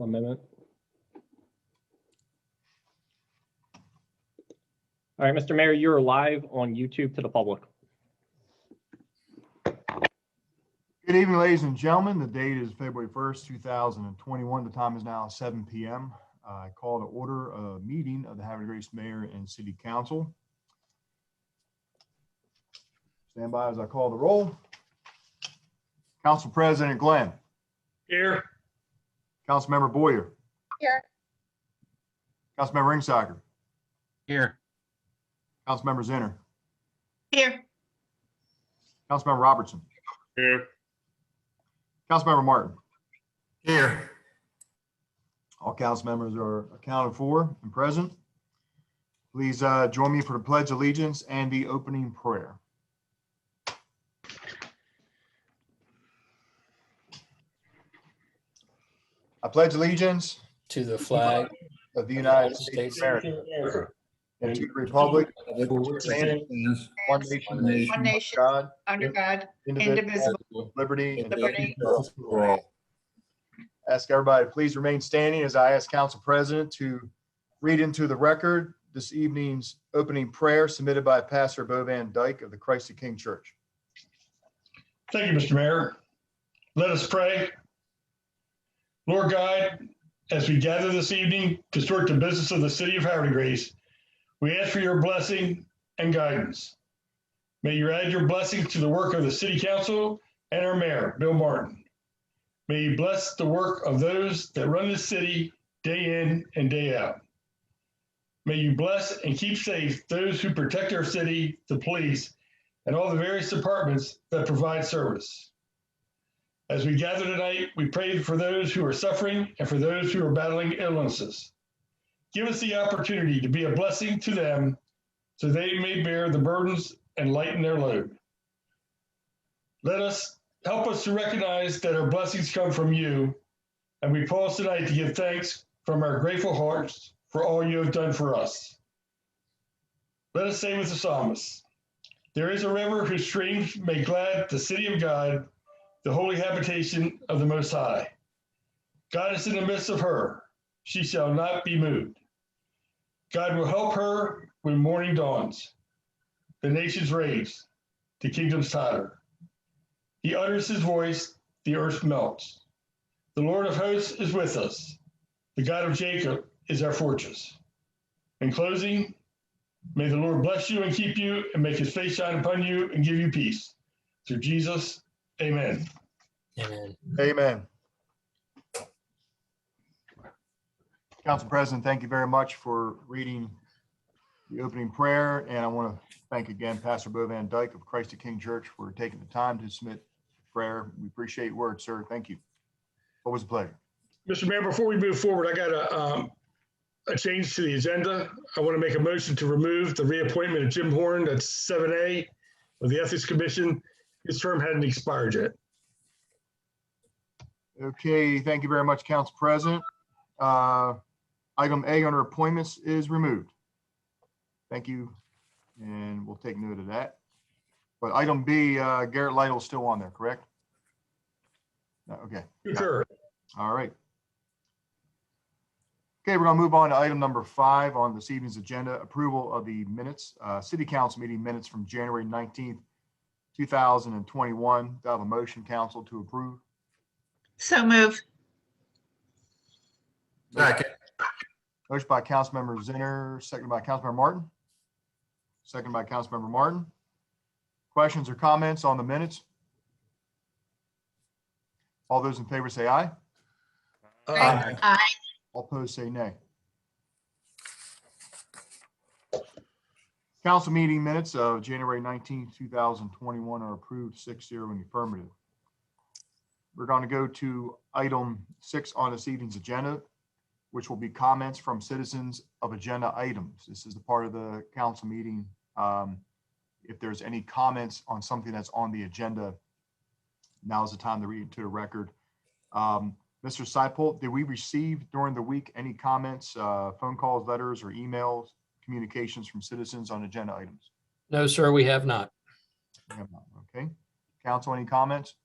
One minute. All right, Mr. Mayor, you're live on YouTube to the public. Good evening, ladies and gentlemen. The date is February 1st, 2021. The time is now 7 p.m. I call to order a meeting of the Havre Grace Mayor and City Council. Stand by as I call the roll. Council President Glenn. Here. Councilmember Boyer. Here. Councilmember Ringsacker. Here. Councilmember Zinner. Here. Councilmember Robertson. Here. Councilmember Martin. Here. All council members are accounted for and present. Please join me for the Pledge of Allegiance and the opening prayer. I pledge allegiance to the flag of the United States of America and to the republic for which it stands, one nation, Under God, indivisible, indivisible, with liberty and liberty. justice for all. Ask everybody to please remain standing as I ask Council President to read into the record this evening's opening prayer submitted by Pastor Bo Van Dyke of the Christ the King Church. Thank you, Mr. Mayor. Let us pray. Lord God, as we gather this evening to start the business of the city of Havre Grace, we ask for your blessing and guidance. May you add your blessings to the work of the city council and our mayor, Bill Martin. May you bless the work of those that run the city day in and day out. May you bless and keep safe those who protect our city, the police, and all the various departments that provide service. As we gather tonight, we pray for those who are suffering and for those who are battling illnesses. Give us the opportunity to be a blessing to them so they may bear the burdens and lighten their load. Help us to recognize that our blessings come from you, and we pause tonight to give thanks from our grateful hearts for all you have done for us. Let us say with the psalmist, there is a river whose streams make glad the city of God, the holy habitation of the Most High. God is in the midst of her. She shall not be moved. God will help her when morning dawns. The nations rage, the kingdoms totter. He utters his voice, the earth melts. The Lord of hosts is with us. The God of Jacob is our fortress. In closing, may the Lord bless you and keep you and make his face shine upon you and give you peace. Through Jesus, amen. Amen. Amen. Council President, thank you very much for reading the opening prayer. And I want to thank again Pastor Bo Van Dyke of Christ the King Church for taking the time to submit prayer. We appreciate your words, sir. Thank you. Always a pleasure. Mr. Mayor, before we move forward, I got a change to the agenda. I want to make a motion to remove the reappointment of Jim Horn, that's 7A of the Ethics Commission. His term hadn't expired yet. Okay, thank you very much, Council President. Item A under appointments is removed. Thank you, and we'll take note of that. But item B, Garrett Lytle's still on there, correct? No, okay. Sure. All right. Okay, we're going to move on to item number 5 on this evening's agenda, approval of the minutes, City Council meeting minutes from January 19th, 2021. Do I have a motion, council, to approve? So move. Second. Motion by Councilmember Zinner, seconded by Councilmember Martin. Seconded by Councilmember Martin. Questions or comments on the minutes? All those in favor say aye. Aye. Aye. All opposed say nay. Council meeting minutes of January 19th, 2021 are approved 6-0 in the affirmative. We're going to go to item 6 on this evening's agenda, which will be comments from citizens of agenda items. This is the part of the council meeting. If there's any comments on something that's on the agenda, now is the time to read into the record. Mr. Seipold, did we receive during the week any comments, phone calls, letters, or emails, communications from citizens on agenda items? No, sir, we have not. We have not. Okay. Council, any comments?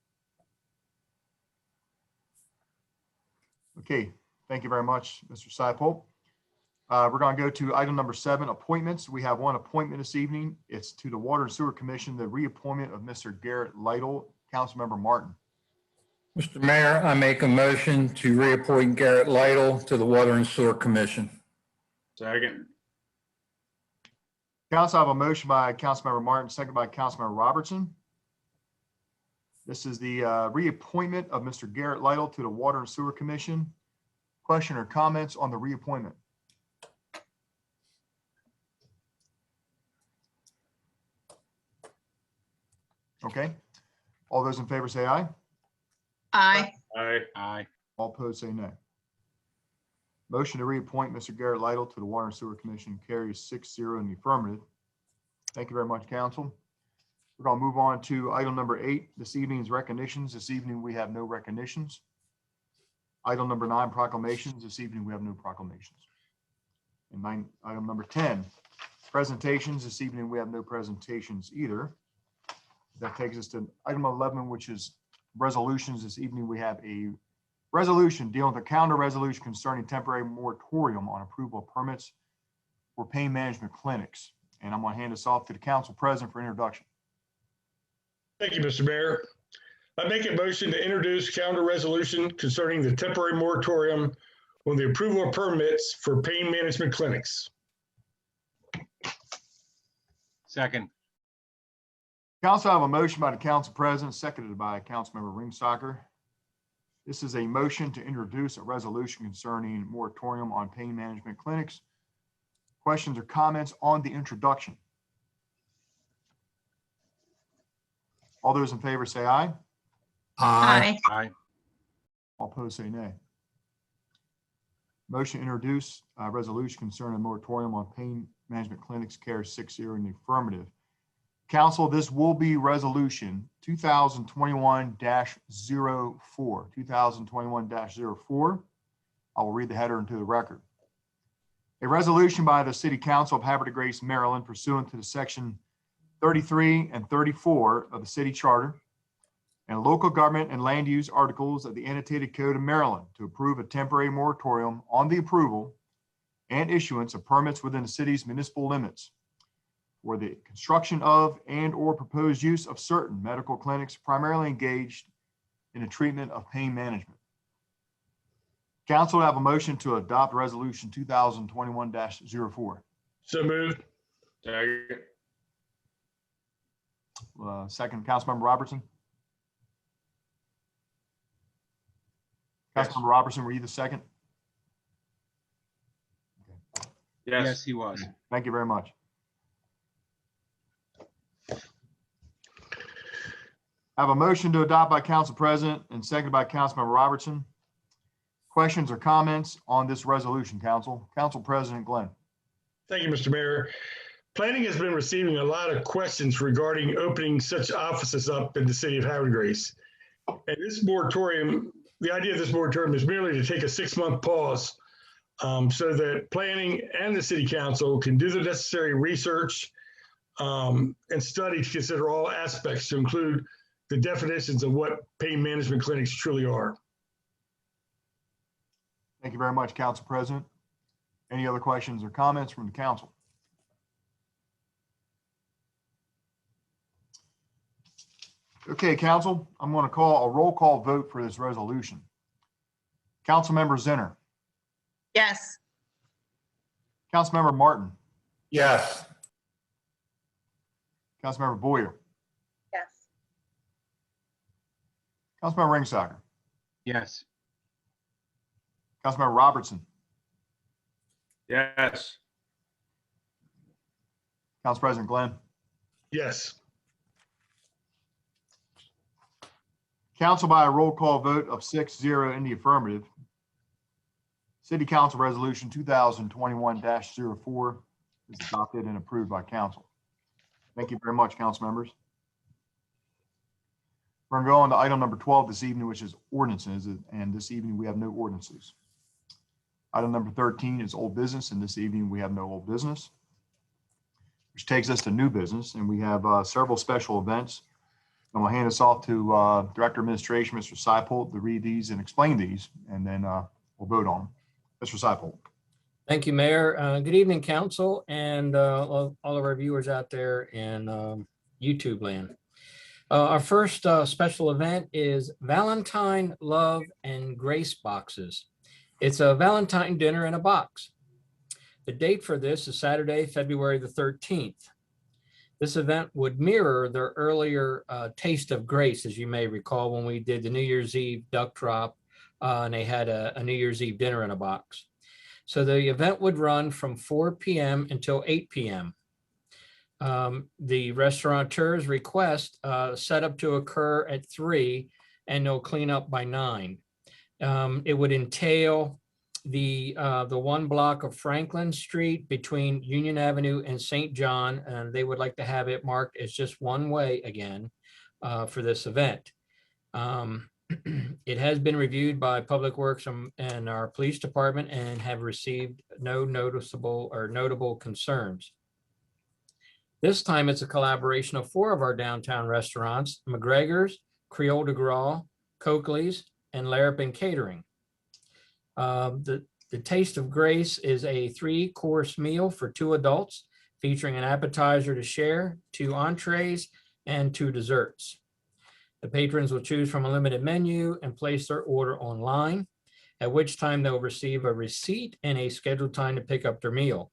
Okay. Thank you very much, Mr. Seipel. We're going to go to item number 7, appointments. We have one appointment this evening. It's to the Water and Sewer Commission, the reappointment of Mr. Garrett Lytle. Councilmember Martin. Mr. Mayor, I make a motion to reappoint Garrett Lytle to the Water and Sewer Commission. Second. Council, I have a motion by Councilmember Martin, second by Councilmember Robertson. This is the reappointment of Mr. Garrett Lytle to the Water and Sewer Commission. Question or comments on the reappointment? Okay. All those in favor say aye. Aye. Aye. Aye. All opposed say nay. Motion to reappoint Mr. Garrett Lytle to the Water and Sewer Commission carries 6-0 in the affirmative. Thank you very much, council. We're going to move on to item number 8, this evening's recognitions. This evening, we have no recognitions. Item number 9, proclamations. This evening, we have no proclamations. And item number 10, presentations. This evening, we have no presentations either. That takes us to item 11, which is resolutions. This evening, we have a resolution dealing with a calendar resolution concerning temporary moratorium on approval of permits for pain management clinics. And I'm going to hand this off to the council president for introduction. Thank you, Mr. Mayor. I make a motion to introduce calendar resolution concerning the temporary moratorium on the approval of permits for pain management clinics. Second. Council, I have a motion by the council president, seconded by Councilmember Ringsacher. This is a motion to introduce a resolution concerning moratorium on pain management clinics. Questions or comments on the introduction? All those in favor say aye. Aye. Aye. All opposed say nay. Motion to introduce a resolution concerning a moratorium on pain management clinics carries 6-0 in the affirmative. Council, this will be resolution 2021-04. 2021-04. I will read the header into the record. A resolution by the City Council of Havre de Grace, Maryland, pursuant to the section 33 and 34 of the city charter and local government and land use articles of the annotated code of Maryland to approve a temporary moratorium on the approval and issuance of permits within the city's municipal limits for the construction of and or proposed use of certain medical clinics primarily engaged in the treatment of pain management. Council, have a motion to adopt resolution 2021-04. So moved. Second. Second, Councilmember Robertson. Yes. Councilmember Robertson, were you the second? Yes, he was. Thank you very much. I have a motion to adopt by Council President and seconded by Councilmember Robertson. Questions or comments on this resolution, Council? Council President Glenn. Thank you, Mr. Mayor. Planning has been receiving a lot of questions regarding opening such offices up in the city of Havre de Grace. And this moratorium, the idea of this moratorium is merely to take a 6-month pause so that planning and the city council can do the necessary research and study to consider all aspects to include the definitions of what pain management clinics truly are. Thank you very much, Council President. Any other questions or comments from the council? Okay, council, I'm going to call a roll call vote for this resolution. Councilmember Zinner, Yes. Councilmember Martin, Yes. Councilmember Boyer, Yes. Councilmember Ringsacher, Yes. Councilmember Robertson, Yes. Council President Glenn. Yes. Council by a roll call vote of 6-0 in the affirmative. City Council Resolution 2021-04 is adopted and approved by council. Thank you very much, council members. We're going to go on to item number 12 this evening, which is ordinances, and this evening we have no ordinances. Item number 13 is old business, and this evening we have no old business, which takes us to new business, and we have several special events. I'm going to hand this off to Director of Administration, Mr. Seipel, to read these and explain these, and then We'll vote on them. Mr. Seifel. Thank you, Mayor. Good evening, council, and all of our viewers out there in YouTube land. Our first special event is Valentine Love and Grace Boxes. It's a Valentine dinner in a box. The date for this is Saturday, February the 13th. This event would mirror their earlier Taste of Grace, as you may recall, when we did the New Year's Eve duck drop, and they had a New Year's Eve dinner in a box. So the event would run from 4 p.m. until 8 p.m. The restaurateur's request setup to occur at 3, and they'll clean up by 9. It would entail the 1 block of Franklin Street between Union Avenue and St. John, and they would like to have it marked as just one way again for this event. It has been reviewed by Public Works and our police department and have received no noticeable or notable concerns. This time it's a collaboration of 4 of our downtown restaurants: McGregor's, Creole de Gras, Coakley's, and Larapin Catering. The Taste of Grace is a 3-course meal for 2 adults, featuring an appetizer to share, 2 entrees, and 2 desserts. The patrons will choose from a limited menu and place their order online, at which time they'll receive a receipt and a scheduled time to pick up their meal.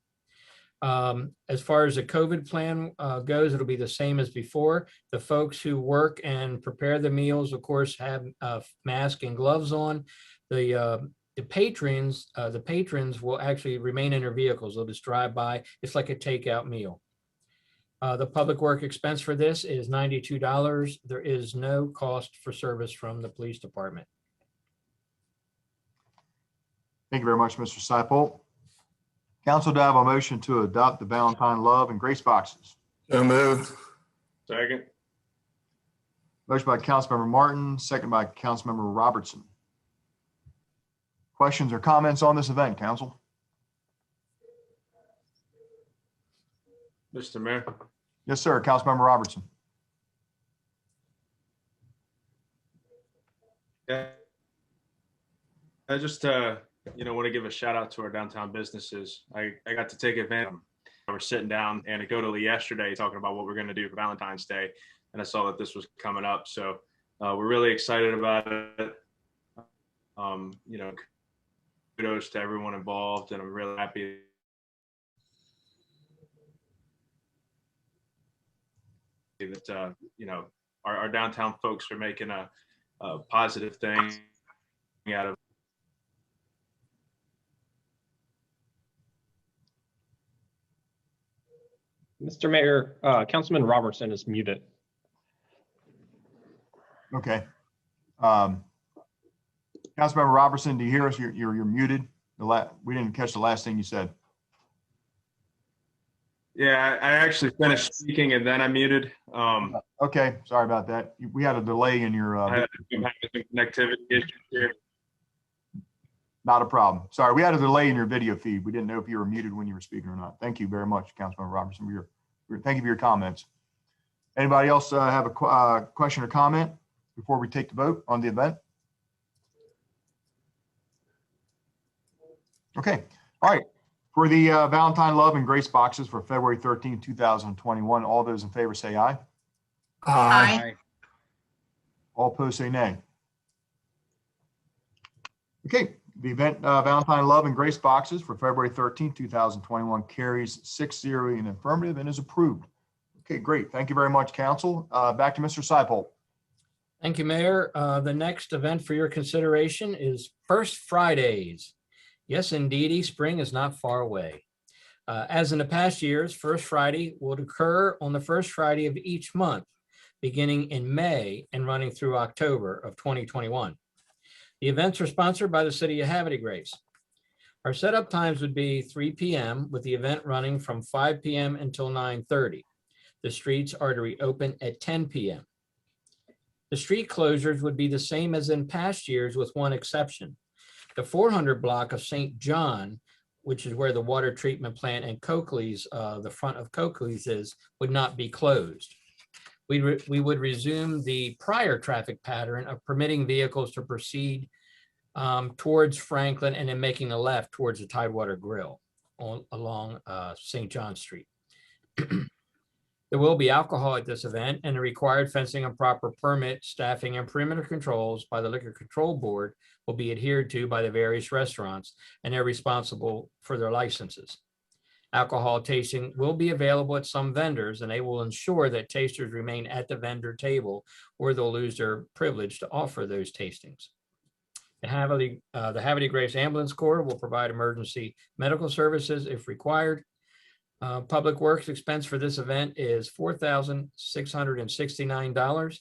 As far as the COVID plan goes, it'll be the same as before. The folks who work and prepare the meals, of course, have masks and gloves on. The patrons will actually remain in their vehicles. They'll just drive by. It's like a takeout meal. The public work expense for this is $92. There is no cost for service from the police department. Thank you very much, Mr. Seifel. Council, do I have a motion to adopt the Valentine Love and Grace Boxes? So moved. Second. Motion by Councilmember Martin, second by Councilmember Robertson. Questions or comments on this event, council? Mr. Mayor, Yes, sir. Councilmember Robertson. yeah, I just want to give a shout out to our downtown businesses. I got to take advantage. I was sitting down anecdotally yesterday talking about what we're going to do for Valentine's Day, and I saw that this was coming up. So we're really excited about it. Kudos to everyone involved, and I'm really happy that our downtown folks are making a positive thing out of. Mr. Mayor, Councilman Robertson is muted. Okay. Councilmember Robertson, do you hear us? You're muted. We didn't catch the last thing you said. Yeah, I actually finished speaking and then I muted. Okay, sorry about that. We had a delay in your. I'm having some connectivity issues here. Not a problem. Sorry, we had a delay in your video feed. We didn't know if you were muted when you were speaking or not. Thank you very much, Councilmember Robertson. Thank you for your comments. Anybody else have a question or comment before we take the vote on the event? Okay, all right. For the Valentine Love and Grace Boxes for February 13, 2021, all those in favor say aye. Aye. All opposed say nay. Okay, the event Valentine Love and Grace Boxes for February 13, 2021 carries 6-0 in affirmative and is approved. Okay, great. Thank you very much, council. Back to Mr. Seipel. Thank you, Mayor. The next event for your consideration is First Fridays. Yes, indeedy, spring is not far away. As in the past years, First Friday will occur on the first Friday of each month, beginning in May and running through October of 2021. The events are sponsored by the City of Havre Grace. Our setup times would be 3 p.m. with the event running from 5 p.m. until 9:30. The streets are to reopen at 10 p.m. The street closures would be the same as in past years with one exception. The 400 block of St. John, which is where the water treatment plant and Coakley's, the front of Coakley's is, would not be closed. We would resume the prior traffic pattern of permitting vehicles to proceed towards Franklin and then making a left towards the Tidewater Grill along St. John Street. There will be alcohol at this event, and the required fencing and proper permit, staffing, and perimeter controls by the Liquor Control Board will be adhered to by the various restaurants, and they're responsible for their licenses. Alcohol tasting will be available at some vendors, and they will ensure that tasters remain at the vendor table, or they'll lose their privilege to offer those tastings. The Havre Grace Ambulance Corps will provide emergency medical services if required. Public Works expense for this event is $4,669,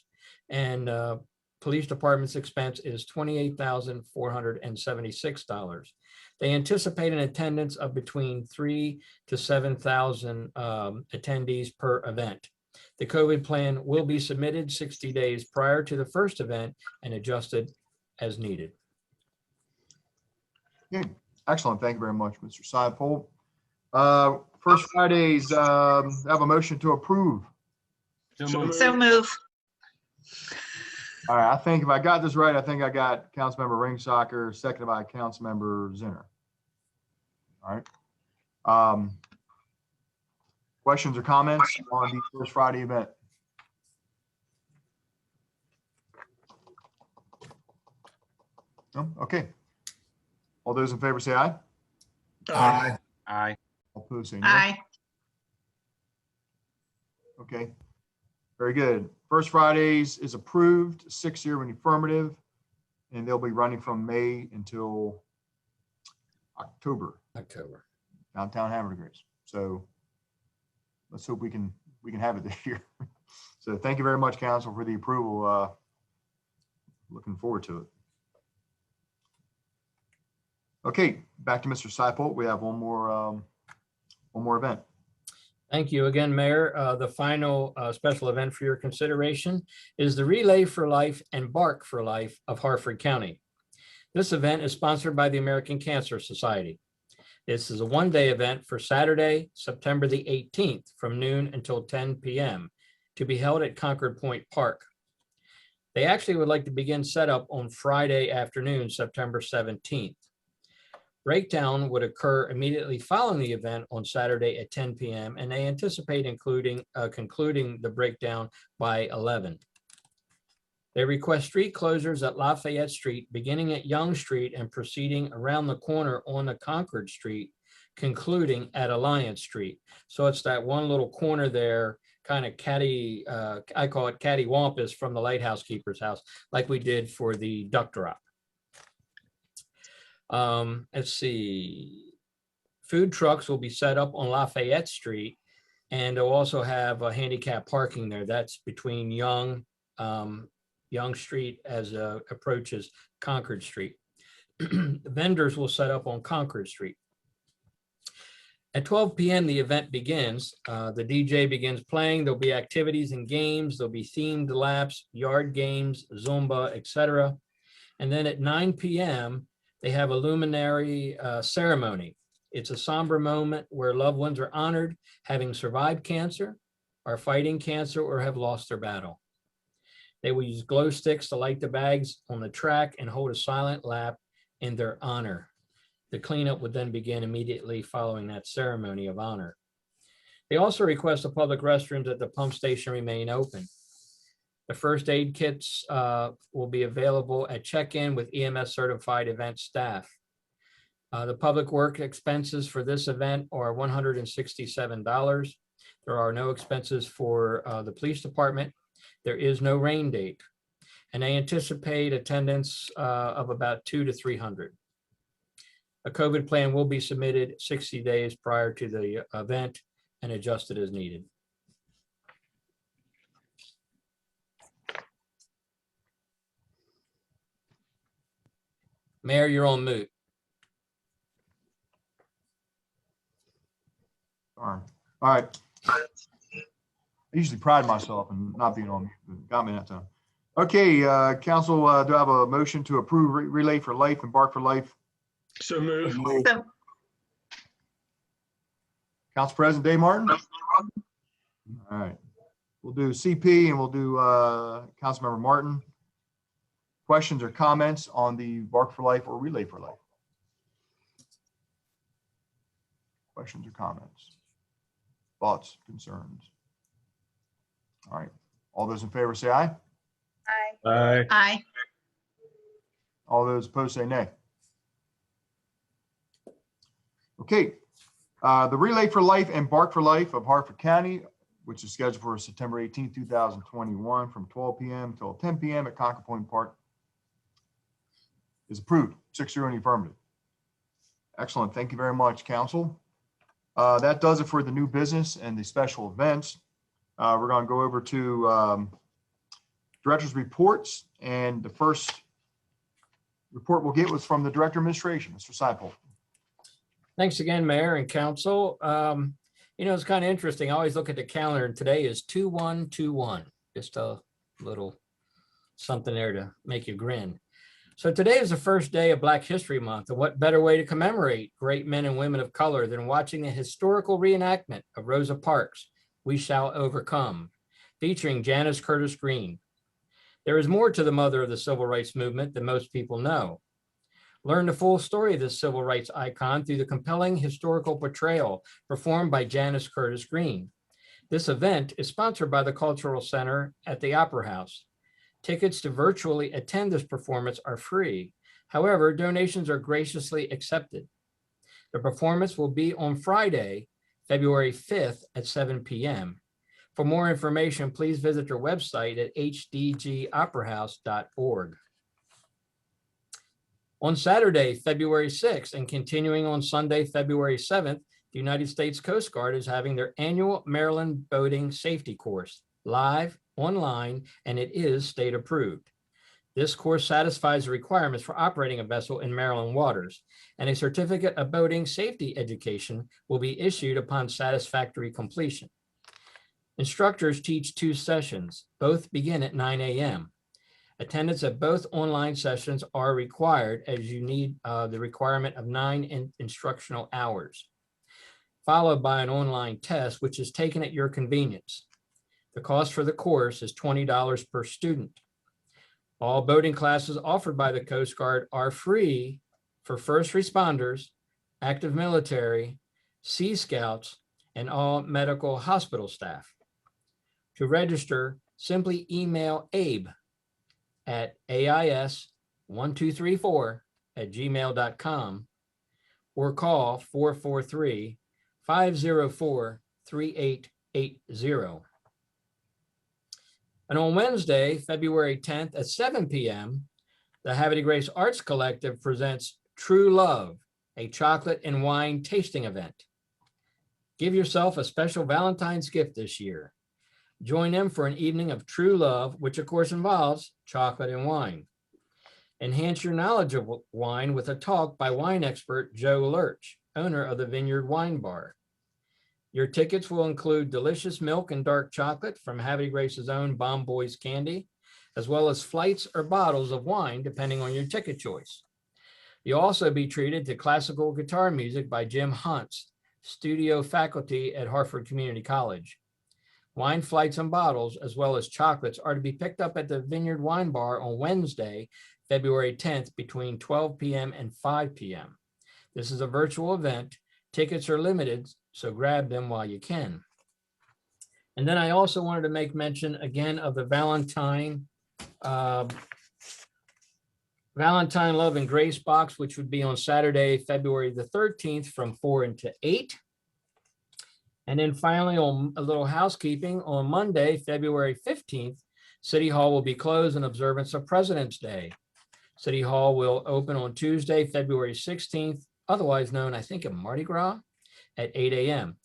and Police Department's expense is $28,476. They anticipate an attendance of between 3,000 to 7,000 attendees per event. The COVID plan will be submitted 60 days prior to the first event and adjusted as needed. Okay, excellent. Thank you very much, Mr. Seipel. First Fridays, have a motion to approve. So moved. So move. All right, I think if I got this right, I think I got Councilmember Ringsacher, seconded by Councilmember Zinner. All right. Questions or comments on the First Friday event? No? Okay. All those in favor say aye. Aye. Aye. All opposed say no. Aye. Okay. Very good. First Fridays is approved, 6-0 in the affirmative, and they'll be running from May until October, downtown Havre Grace. So let's hope we can have it this year. So thank you very much, Council, for the approval. Looking forward to it. Okay, back to Mr. Seipel. We have one more event. Thank you again, Mayor. The final special event for your consideration is the Relay for Life and Bark for Life of Harford County. This event is sponsored by the American Cancer Society. This is a one-day event for Saturday, September the 18th from noon until 10 p.m. to be held at Concord Point Park. They actually would like to begin setup on Friday afternoon, September 17th. Breakdown would occur immediately following the event on Saturday at 10 p.m. and they anticipate concluding the breakdown by 11. They request street closures at Lafayette Street, beginning at Young Street and proceeding around the corner on the Concord Street, concluding at Alliance Street. So it's that one little corner there, kind of catty, I call it cattywampus from the lighthouse keeper's house, like we did for the duck drop. Let's see. Food trucks will be set up on Lafayette Street, and they'll also have a handicap parking there. That's between Young Street as approaches Concord Street. Vendors will set up on Concord Street. At 12 p.m. the event begins. The DJ begins playing. There'll be activities and games. There'll be themed laps, yard games, Zumba, etc. And then at 9 p.m. they have a luminary ceremony. It's a somber moment where loved ones are honored, having survived cancer, are fighting cancer, or have lost their battle. They will use glow sticks to light the bags on the track and hold a silent lap in their honor. The cleanup would then begin immediately following that ceremony of honor. They also request the public restrooms at the pump station remain open. The first aid kits will be available at check-in with EMS certified event staff. The public work expenses for this event are $167. There are no expenses for the police department. There is no rain date, and they anticipate attendance of about 200 to 300. A COVID plan will be submitted 60 days prior to the event and adjusted as needed. Mayor, you're on mute. All right. I usually pride myself in not being on mute, but got me that time. Okay, Council, do I have a motion to approve Relay for Life and Bark for Life? So move. So, Council President Dave Martin? All right. We'll do CP and we'll do Councilmember Martin. Questions or comments on the Bark for Life or Relay for Life? Questions or comments? Thoughts, concerns? All right. All those in favor say aye. Aye. Aye. All those opposed say nay. Okay. The Relay for Life and Bark for Life of Hartford County, which is scheduled for September 18, 2021 from 12 p.m. till 10 p.m. at Concord Point Park, is approved, 6-0 in the affirmative. Excellent. Thank you very much, Council. That does it for the new business and the special events. We're going to go over to Director's reports, and the first report we'll get was from the Director of Administration, Mr. Seipel. Thanks again, Mayor and Council. It's kind of interesting. I always look at the calendar, and today is 2/1/21. Just a little something there to make you grin. So today is the first day of Black History Month, and what better way to commemorate great men and women of color than watching a historical reenactment of Rosa Parks' "We Shall Overcome," featuring Janice Curtis Green. There is more to the mother of the civil rights movement than most people know. Learn the full story of this civil rights icon through the compelling historical portrayal performed by Janice Curtis Green. This event is sponsored by the Cultural Center at the Opera House. Tickets to virtually attend this performance are free. However, donations are graciously accepted. The performance will be on Friday, February 5th at 7 p.m. For more information, please visit their website at hdgoperahouse.org. On Saturday, February 6th, and continuing on Sunday, February 7th, the United States Coast Guard is having their annual Maryland Boating Safety Course, live, online, and it is state approved. This course satisfies the requirements for operating a vessel in Maryland waters, and a certificate of boating safety education will be issued upon satisfactory completion. Instructors teach 2 sessions. Both begin at 9 a.m. Attendance at both online sessions are required, as you need the requirement of 9 instructional hours, followed by an online test, which is taken at your convenience. The cost for the course is $20 per student. All boating classes offered by the Coast Guard are free for first responders, active military, Sea Scouts, and all medical hospital staff. To register, simply email Abe at ais1234@gmail.com or call 443-504-3880. And on Wednesday, February 10th at 7 p.m., the Havre Grace Arts Collective presents True Love, a chocolate and wine tasting event. Give yourself a special Valentine's gift this year. Join them for an evening of true love, which of course involves chocolate and wine. Enhance your knowledge of wine with a talk by wine expert Joe Lurch, owner of the Vineyard Wine Bar. Your tickets will include delicious milk and dark chocolate from Havre Grace's own Bomb Boys candy, as well as flights or bottles of wine, depending on your ticket choice. You'll also be treated to classical guitar music by Jim Hunt's studio faculty at Hartford Community College. Wine flights and bottles, as well as chocolates, are to be picked up at the Vineyard Wine Bar on Wednesday, February 10th, between 12 p.m. and 5 p.m. This is a virtual event. Tickets are limited, so grab them while you can. And then I also wanted to make mention again of the Valentine Love and Grace box, which would be on Saturday, February the 13th from 4 until 8. And then finally, on a little housekeeping, on Monday, February 15th, City Hall will be closed in observance of President's Day. City Hall will open on Tuesday, February 16th, otherwise known, I think, as Mardi Gras, at 8 a.m.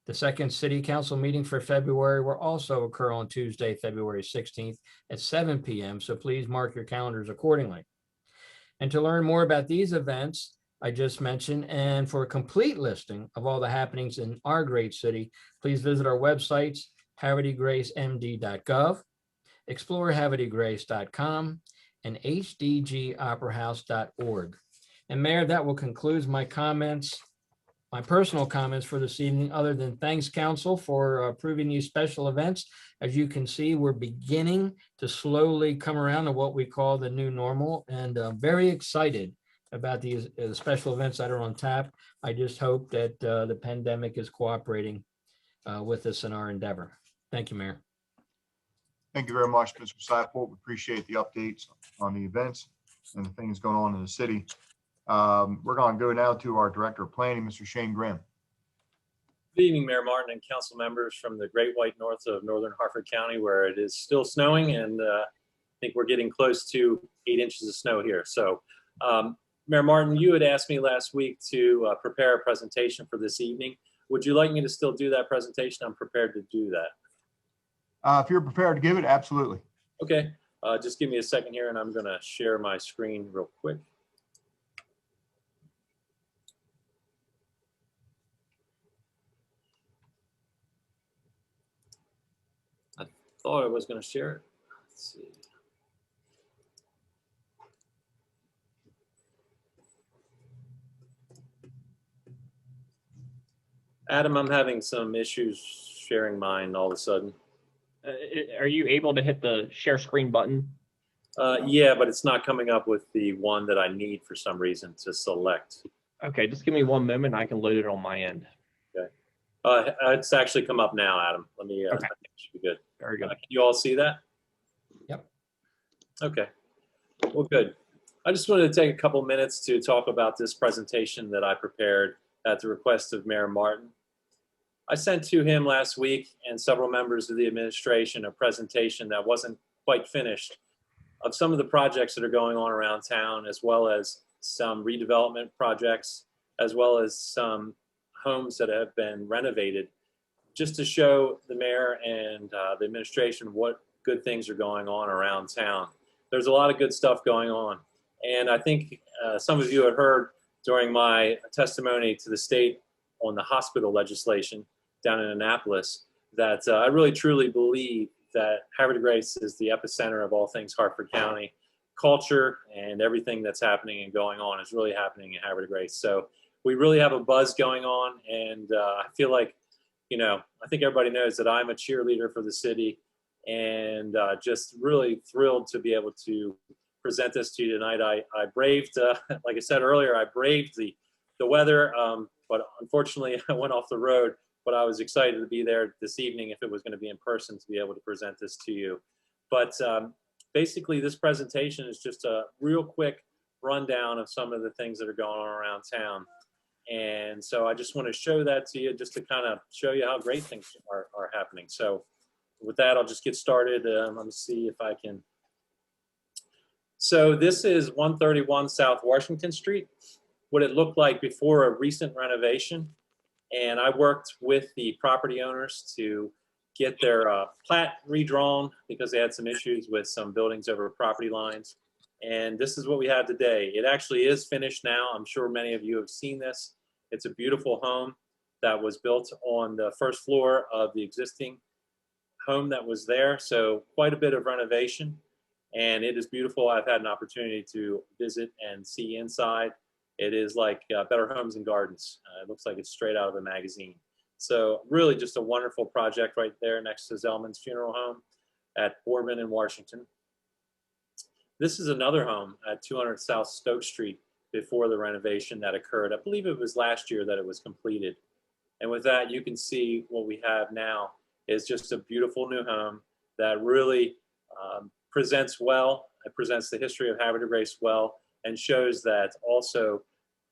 The second City Council meeting for February will also occur on Tuesday, February 16th at 7 p.m., so please mark your calendars accordingly. And to learn more about these events I just mentioned, and for a complete listing of all the happenings in our great city, please visit our websites, havregracemd.gov, explorehavregrace.com, and hdgoperahouse.org. And Mayor, that will conclude my comments my personal comments for this evening, other than thanks, council, for approving these special events. As you can see, we're beginning to slowly come around to what we call the new normal, and very excited about these special events that are on tap. I just hope that the pandemic is cooperating with us in our endeavor. Thank you, Mayor. Thank you very much, Mr. Seifert. We appreciate the updates on the events and the things going on in the city. We're going to go now to our Director of Planning, Mr. Shane Graham. Good evening, Mayor Martin and council members from the Great White North of Northern Hartford County, where it is still snowing, and I think we're getting close to 8 inches of snow here. So, Mayor Martin, you had asked me last week to prepare a presentation for this evening. Would you like me to still do that presentation? I'm prepared to do that. If you're prepared to give it, absolutely. Okay, just give me a second here, and I'm going to share my screen real quick. Thought I was going to share it. Let's see. Adam, I'm having some issues sharing mine all of a sudden. Are you able to hit the share screen button? Yeah, but it's not coming up with the one that I need for some reason to select. Okay, just give me one moment. I can load it on my end. It's actually come up now, Adam. Let me, Okay. I think it should be good. Very good. Can you all see that? Yep. Okay, well, good. I just wanted to take a couple minutes to talk about this presentation that I prepared at the request of Mayor Martin. I sent to him last week and several members of the administration a presentation that wasn't quite finished of some of the projects that are going on around town, as well as some redevelopment projects, as well as some homes that have been renovated, just to show the mayor and the administration what good things are going on around town. There's a lot of good stuff going on. And I think some of you have heard during my testimony to the state on the hospital legislation down in Annapolis that I really truly believe that Havre de Grace is the epicenter of all things Hartford County. Culture and everything that's happening and going on is really happening in Havre de Grace. So we really have a buzz going on, and I feel like, you know, I think everybody knows that I'm a cheerleader for the city, and just really thrilled to be able to present this to you tonight. I braved, like I said earlier, I braved the weather, but unfortunately I went off the road, but I was excited to be there this evening if it was going to be in person to be able to present this to you. But basically this presentation is just a real quick rundown of some of the things that are going on around town. And so I just want to show that to you, just to kind of show you how great things are happening. So with that, I'll just get started. Let me see if I can. So this is 131 South Washington Street, what it looked like before a recent renovation. And I worked with the property owners to get their plat redrawn because they had some issues with some buildings over property lines. And this is what we have today. It actually is finished now. I'm sure many of you have seen this. It's a beautiful home that was built on the first floor of the existing home that was there. So quite a bit of renovation, and it is beautiful. I've had an opportunity to visit and see inside. It is like Better Homes and Gardens. It looks like it's straight out of a magazine. So really just a wonderful project right there next to Zellman's Funeral Home at Boardman in Washington. This is another home at 200 South Stoke Street before the renovation that occurred. I believe it was last year that it was completed. And with that, you can see what we have now is just a beautiful new home that really presents well. It presents the history of Havre de Grace well, and shows that also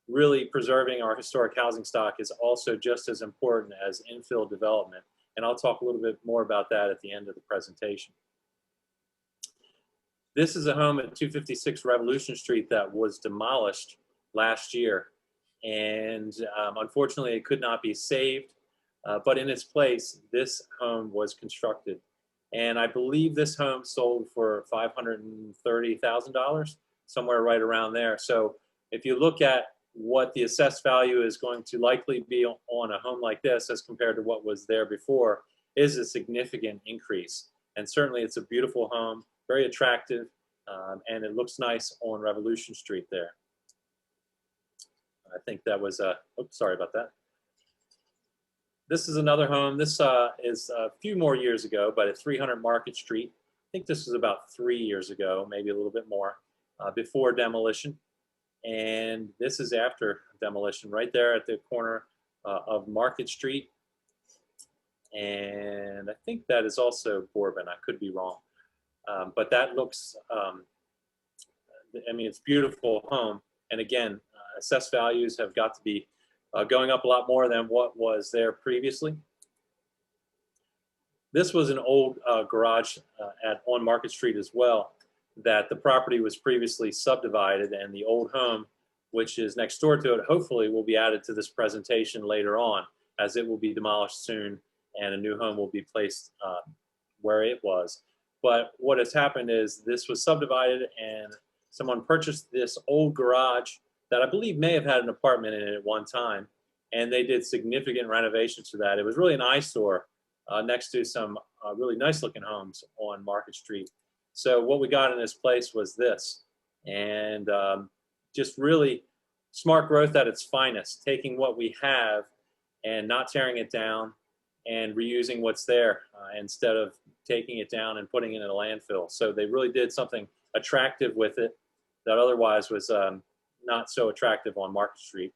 really preserving our historic housing stock is also just as important as infill development. And I'll talk a little bit more about that at the end of the presentation. This is a home at 256 Revolution Street that was demolished last year. And unfortunately, it could not be saved. But in its place, this home was constructed. And I believe this home sold for $530,000, somewhere right around there. So if you look at what the assessed value is going to likely be on a home like this as compared to what was there before, is a significant increase. And certainly it's a beautiful home, very attractive, and it looks nice on Revolution Street there. I think that was oops, sorry about that. This is another home. This is a few more years ago, but at 300 Market Street. I think this was about 3 years ago, maybe a little bit more, before demolition. And this is after demolition, right there at the corner of Market Street. And I think that is also Bourbon. I could be wrong. But that looks, I mean, it's a beautiful home. And again, assessed values have got to be going up a lot more than what was there previously. This was an old garage on Market Street as well, that the property was previously subdivided, and the old home, which is next door to it, hopefully will be added to this presentation later on, as it will be demolished soon and a new home will be placed where it was. But what has happened is this was subdivided and someone purchased this old garage that I believe may have had an apartment in it at one time. And they did significant renovations to that. It was really an eyesore next to some really nice looking homes on Market Street. So what we got in this place was this. And just really smart growth at its finest, taking what we have and not tearing it down and reusing what's there instead of taking it down and putting it in a landfill. So they really did something attractive with it that otherwise was not so attractive on Market Street.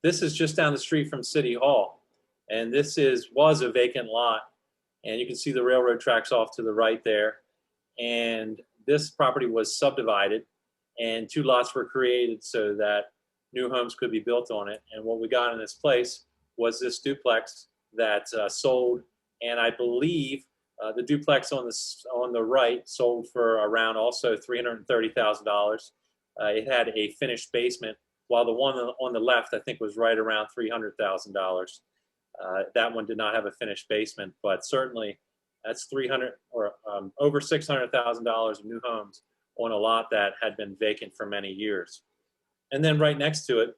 This is just down the street from City Hall, and this was a vacant lot, and you can see the railroad tracks off to the right there. And this property was subdivided, and 2 lots were created so that new homes could be built on it. And what we got in this place was this duplex that sold, and I believe the duplex on the right sold for around also $330,000. It had a finished basement, while the one on the left I think was right around $300,000. That one did not have a finished basement, but certainly that's $300 or over $600,000 of new homes on a lot that had been vacant for many years. And then right next to it,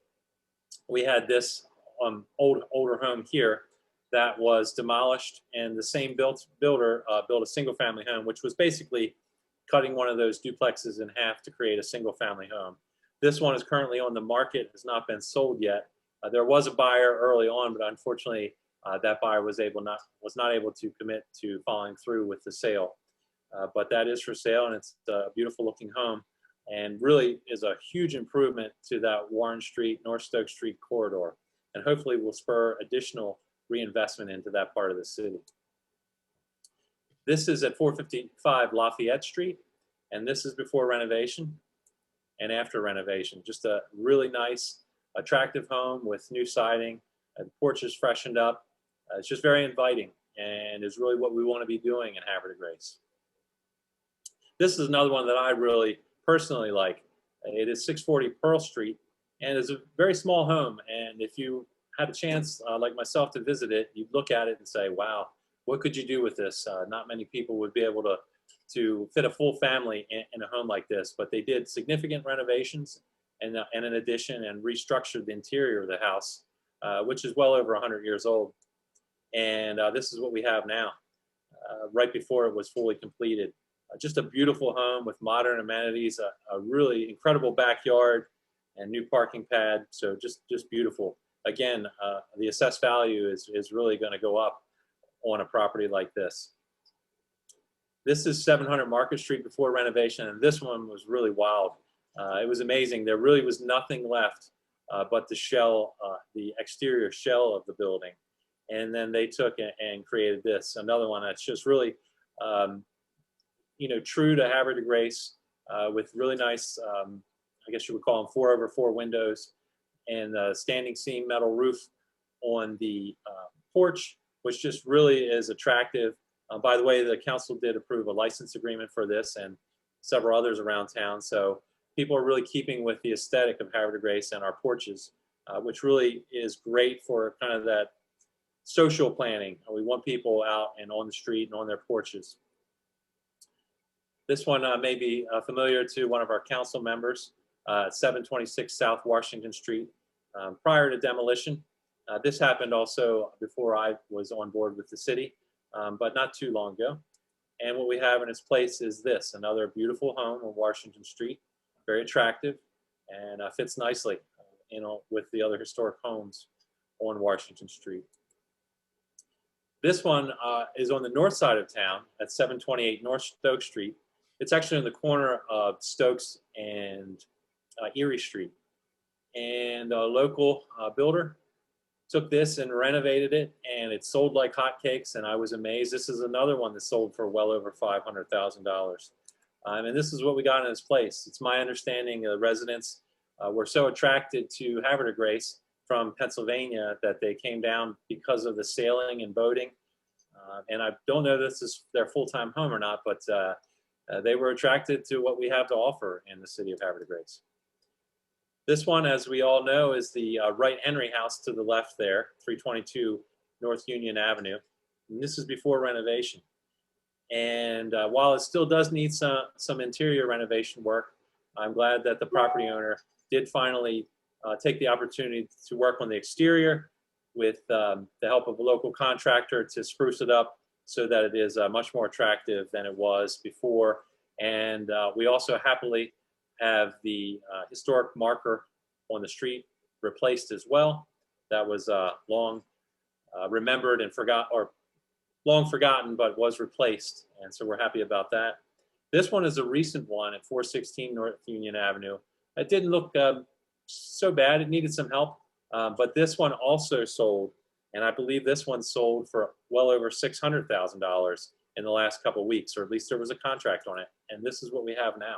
we had this older home here that was demolished, and the same builder built a single family home, which was basically cutting one of those duplexes in half to create a single family home. This one is currently on the market, has not been sold yet. There was a buyer early on, but unfortunately that buyer was not able to commit to following through with the sale. But that is for sale, and it's a beautiful looking home and really is a huge improvement to that Warren Street, North Stoke Street corridor, and hopefully will spur additional reinvestment into that part of the city. This is at 455 Lafayette Street, and this is before renovation and after renovation. Just a really nice, attractive home with new siding, and porches freshened up. It's just very inviting and is really what we want to be doing in Havre de Grace. This is another one that I really personally like. It is 640 Pearl Street, and it's a very small home. And if you had a chance, like myself, to visit it, you'd look at it and say, wow, what could you do with this? Not many people would be able to fit a full family in a home like this, but they did significant renovations and an addition and restructured the interior of the house, which is well over 100 years old. And this is what we have now, right before it was fully completed. Just a beautiful home with modern amenities, a really incredible backyard and new parking pad. So just beautiful. Again, the assessed value is really going to go up on a property like this. This is 700 Market Street before renovation, and this one was really wild. It was amazing. There really was nothing left but the shell, the exterior shell of the building. And then they took and created this, another one that's just really, true to Havre de Grace, with really nice, I guess you would call them 4/4 windows, and a standing seam metal roof on the porch, which just really is attractive. By the way, the council did approve a license agreement for this and several others around town. So people are really keeping with the aesthetic of Havre de Grace and our porches, which really is great for kind of that social planning. We want people out and on the street and on their porches. This one may be familiar to one of our council members, 726 South Washington Street. Prior to demolition, this happened also before I was on board with the city, but not too long ago. And what we have in its place is this, another beautiful home on Washington Street, very attractive, and fits nicely, with the other historic homes on Washington Street. This one is on the north side of town at 728 North Stokes Street. It's actually on the corner of Stokes and Erie Street. And a local builder took this and renovated it, and it sold like hotcakes, and I was amazed. This is another one that sold for well over $500,000. And this is what we got in this place. It's my understanding the residents were so attracted to Havre de Grace from Pennsylvania that they came down because of the sailing and boating. And I don't know if this is their full-time home or not, but they were attracted to what we have to offer in the city of Havre de Grace. This one, as we all know, is the Wright Henry House to the left there, 322 North Union Avenue. And this is before renovation. And while it still does need some interior renovation work, I'm glad that the property owner did finally take the opportunity to work on the exterior with the help of a local contractor to spruce it up so that it is much more attractive than it was before. And we also happily have the historic marker on the street replaced as well. That was long remembered and long forgotten, but was replaced. And so we're happy about that. This one is a recent one at 416 North Union Avenue. It didn't look so bad. It needed some help, but this one also sold. And I believe this one sold for well over $600,000 in the last couple of weeks, or at least there was a contract on it. And this is what we have now.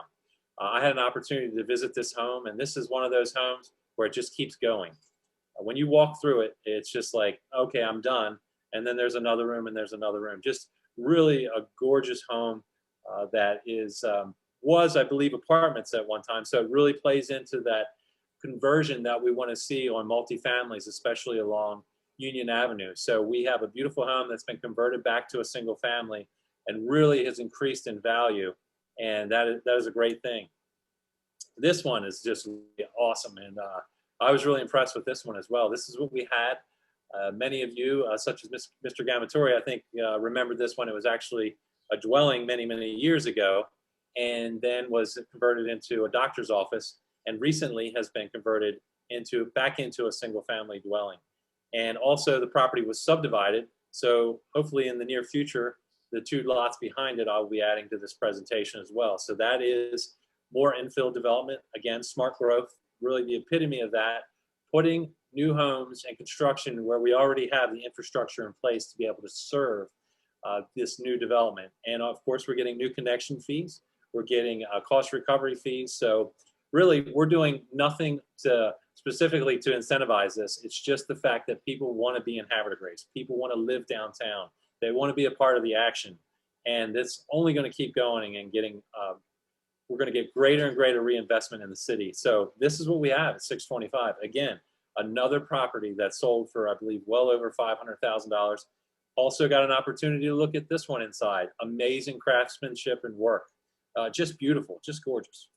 I had an opportunity to visit this home, and this is one of those homes where it just keeps going. When you walk through it, it's just like, okay, I'm done. And then there's another room and there's another room. Just really a gorgeous home that was, I believe, apartments at one time. So it really plays into that conversion that we want to see on multifamilies, especially along Union Avenue. So we have a beautiful home that's been converted back to a single family and really has increased in value. And that is a great thing. This one is just really awesome. And I was really impressed with this one as well. This is what we had. Many of you, such as Mr. Gamatori, I think remember this one. It was actually a dwelling many, many years ago, and then was converted into a doctor's office, and recently has been converted back into a single family dwelling. And also the property was subdivided. So hopefully in the near future, the two lots behind it, I'll be adding to this presentation as well. So that is more infill development. Again, smart growth, really the epitome of that, putting new homes and construction where we already have the infrastructure in place to be able to serve this new development. And of course, we're getting new connection fees. We're getting cost recovery fees. So really, we're doing nothing specifically to incentivize this. It's just the fact that people want to be in Havre de Grace. People want to live downtown. They want to be a part of the action. And it's only going to keep going and we're going to get greater and greater reinvestment in the city. So this is what we have at 625. Again, another property that sold for, I believe, well over $500,000. Also got an opportunity to look at this one inside. Amazing craftsmanship and work. Just beautiful, just gorgeous.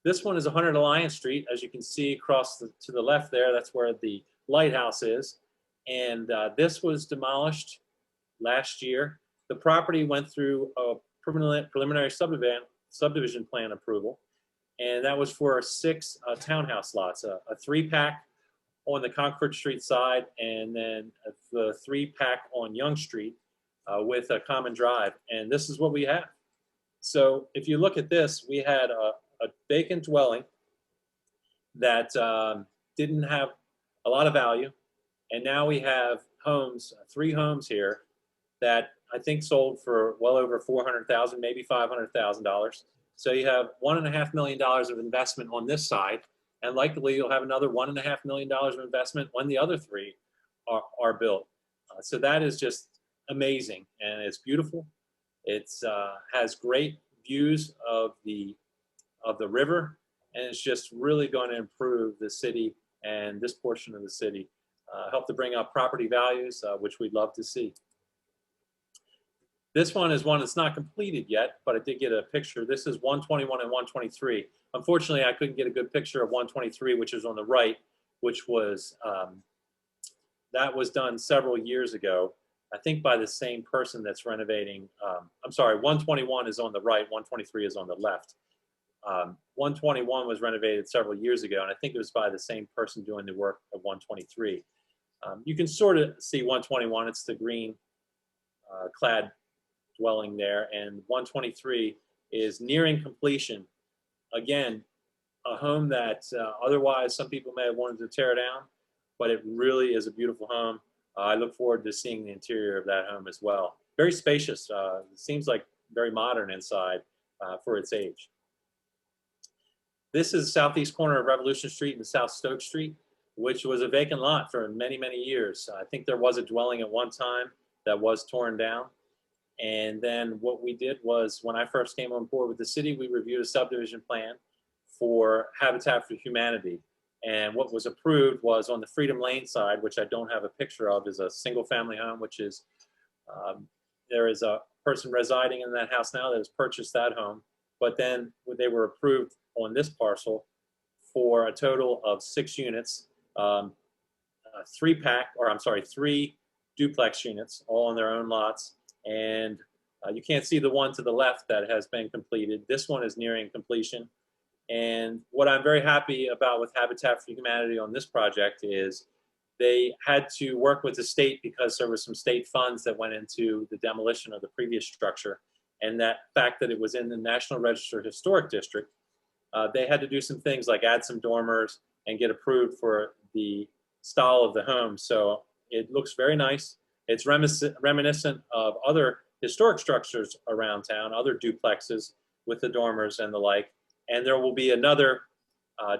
This one is 100 Alliance Street. As you can see across to the left there, that's where the lighthouse is. And this was demolished last year. The property went through a preliminary subdivision plan approval, and that was for 6 townhouse lots, a 3-pack on the Concord Street side, and then the 3-pack on Young Street with a common drive. And this is what we have. So if you look at this, we had a vacant dwelling that didn't have a lot of value. And now we have homes, 3 homes here that I think sold for well over $400,000, maybe $500,000. So you have $1.5 million of investment on this side, and likely you'll have another $1.5 million of investment when the other 3 are built. So that is just amazing, and it's beautiful. It's has great views of the river, and it's just really going to improve the city and this portion of the city. Help to bring up property values, which we'd love to see. This one is one that's not completed yet, but I did get a picture. This is 121 and 123. Unfortunately, I couldn't get a good picture of 123, which is on the right, which was, that was done several years ago, I think by the same person that's renovating. I'm sorry, 121 is on the right, 123 is on the left. 121 was renovated several years ago, and I think it was by the same person doing the work of 123. You can sort of see 121. It's the green clad dwelling there, and 123 is nearing completion. Again, a home that otherwise some people may have wanted to tear down, but it really is a beautiful home. I look forward to seeing the interior of that home as well. Very spacious. It seems like very modern inside for its age. This is the southeast corner of Revolution Street and South Stoke Street, which was a vacant lot for many, many years. I think there was a dwelling at one time that was torn down. And then what we did was, when I first came on board with the city, we reviewed a subdivision plan for Habitat for Humanity. And what was approved was on the Freedom Lane side, which I don't have a picture of, is a single family home, which is, there is a person residing in that house now that has purchased that home. But then they were approved on this parcel for a total of 6 units, 3 duplex units, all on their own lots. And you can't see the one to the left that has been completed. This one is nearing completion. And what I'm very happy about with Habitat for Humanity on this project is they had to work with the state because there were some state funds that went into the demolition of the previous structure. And that fact that it was in the National Register Historic District, they had to do some things like add some dormers and get approved for the style of the home. So it looks very nice. It's reminiscent of other historic structures around town, other duplexes with the dormers and the like. And there will be another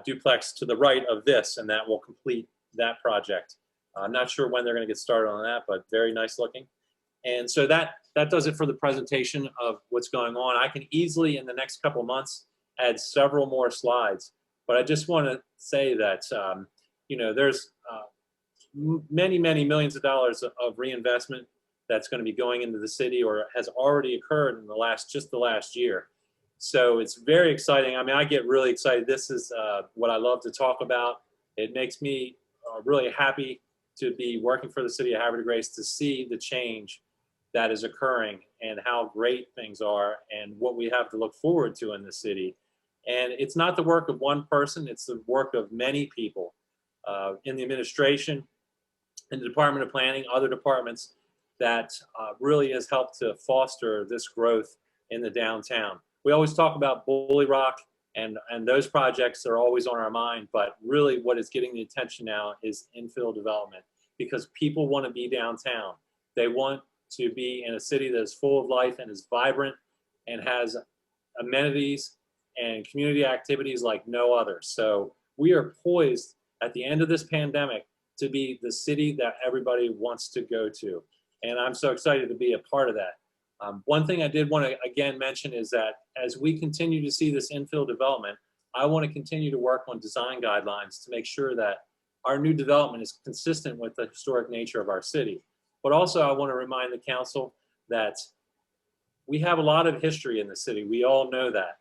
duplex to the right of this, and that will complete that project. I'm not sure when they're going to get started on that, but very nice looking. And so that does it for the presentation of what's going on. I can easily, in the next couple of months, add several more slides. But I just want to say that, there's many, many millions of dollars of reinvestment that's going to be going into the city or has already occurred in the last year. So it's very exciting. I mean, I get really excited. This is what I love to talk about. It makes me really happy to be working for the city of Havre de Grace, to see the change that is occurring and how great things are and what we have to look forward to in the city. And it's not the work of one person, it's the work of many people in the administration, in the Department of Planning, other departments that really has helped to foster this growth in the downtown. We always talk about Bully Rock, and those projects are always on our mind, but really what is getting the attention now is infill development, because people want to be downtown. They want to be in a city that is full of life and is vibrant and has amenities and community activities like no other. So we are poised at the end of this pandemic to be the city that everybody wants to go to. And I'm so excited to be a part of that. One thing I did want to again mention is that as we continue to see this infill development, I want to continue to work on design guidelines to make sure that our new development is consistent with the historic nature of our city. But also I want to remind the council that we have a lot of history in the city. We all know that.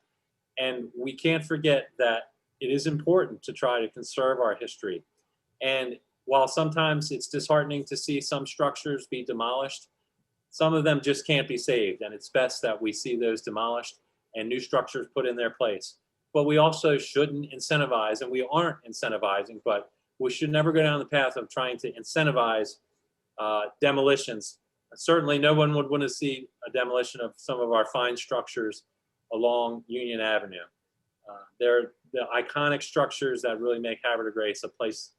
And we can't forget that it is important to try to conserve our history. And while sometimes it's disheartening to see some structures be demolished, some of them just can't be saved. And it's best that we see those demolished and new structures put in their place. But we also shouldn't incentivize, and we aren't incentivizing, but we should never go down the path of trying to incentivize demolitions. Certainly no one would want to see a demolition of some of our fine structures along Union Avenue. They're the iconic structures that really make Havre de Grace a place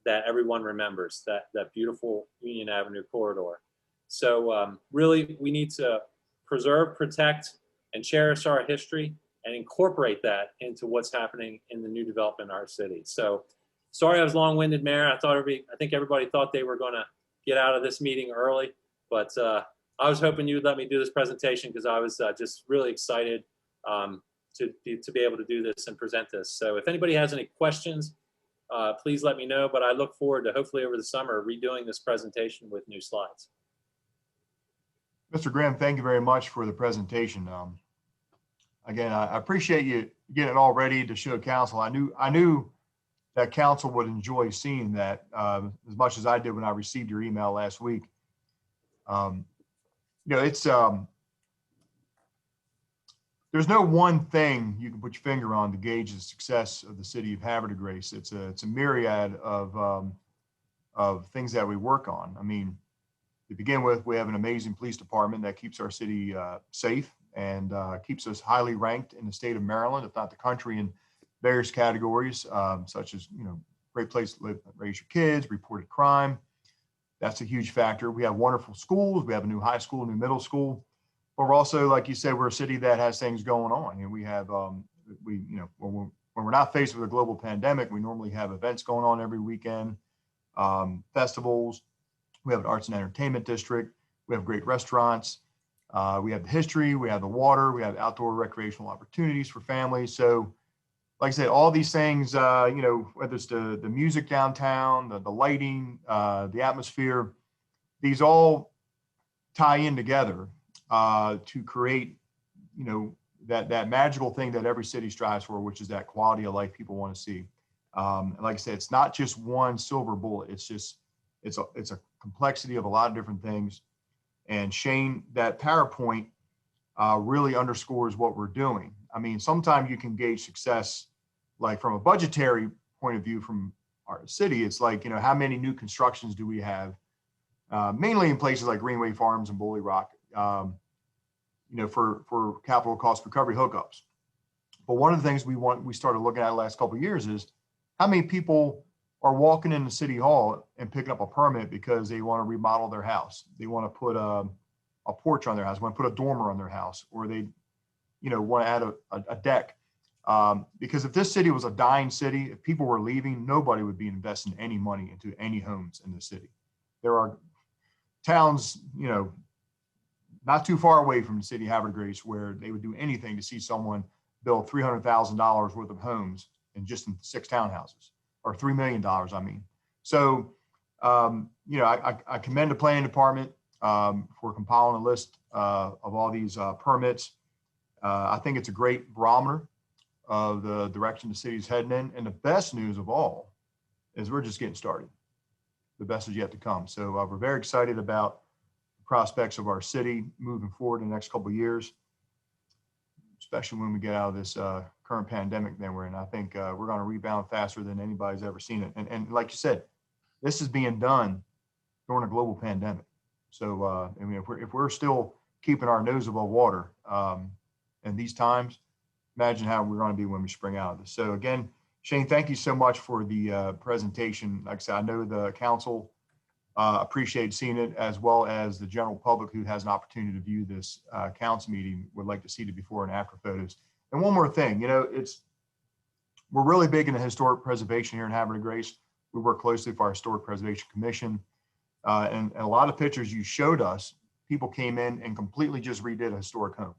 that everyone remembers, that beautiful Union Avenue corridor. So really, we need to preserve, protect, and cherish our history and incorporate that into what's happening in the new development in our city. So sorry I was long-winded, Mayor. I think everybody thought they were going to get out of this meeting early, but I was hoping you'd let me do this presentation because I was just really excited to be able to do this and present this. So if anybody has any questions, please let me know, but I look forward to hopefully over the summer redoing this presentation with new slides. Mr. Grimm, thank you very much for the presentation. Again, I appreciate you getting it all ready to show council. I knew that council would enjoy seeing that as much as I did when I received your email last week. It's there's no one thing you can put your finger on to gauge the success of the city of Havre de Grace. It's a myriad of things that we work on. I mean, to begin with, we have an amazing police department that keeps our city safe and keeps us highly ranked in the state of Maryland, if not the country, in various categories, such as, great place to live, raise your kids, reported crime. That's a huge factor. We have wonderful schools. We have a new high school, new middle school. But we're also, like you said, we're a city that has things going on. And we have, when we're not faced with a global pandemic, we normally have events going on every weekend, festivals. We have an arts and entertainment district. We have great restaurants. We have the history. We have the water. We have outdoor recreational opportunities for families. So, like I said, all these things, whether it's the music downtown, the lighting, the atmosphere, these all tie in together to create, that magical thing that every city strives for, which is that quality of life people want to see. Like I said, it's not just one silver bullet. It's a complexity of a lot of different things. And Shane, that PowerPoint really underscores what we're doing. I mean, sometimes you can gauge success, like from a budgetary point of view from our city. It's like, how many new constructions do we have? Mainly in places like Greenway Farms and Bully Rock, for capital cost recovery hookups. But one of the things we started looking at the last couple of years is how many people are walking into City Hall and picking up a permit because they want to remodel their house. They want to put a porch on their house, want to put a dormer on their house, or they, want to add a deck. Because if this city was a dying city, if people were leaving, nobody would be investing any money into any homes in the city. There are towns, not too far away from the city of Havre de Grace where they would do anything to see someone build $300,000 worth of homes in just in 6 townhouses, or $3 million, I mean. So, I commend the planning department for compiling a list of all these permits. I think it's a great barometer of the direction the city's heading in. And the best news of all is we're just getting started. The best is yet to come. So we're very excited about the prospects of our city moving forward in the next couple of years, especially when we get out of this current pandemic that we're in. I think we're going to rebound faster than anybody's ever seen it. And like you said, this is being done during a global pandemic. So, if we're still keeping our nose above water in these times, imagine how we're going to be when we spring out of this. So again, Shane, thank you so much for the presentation. Like I said, I know the council appreciated seeing it, as well as the general public who has an opportunity to view this council meeting would like to see the before and after photos. And one more thing, we're really big into historic preservation here in Havre de Grace. We work closely with our Historic Preservation Commission. And a lot of pictures you showed us, people came in and completely just redid a historic home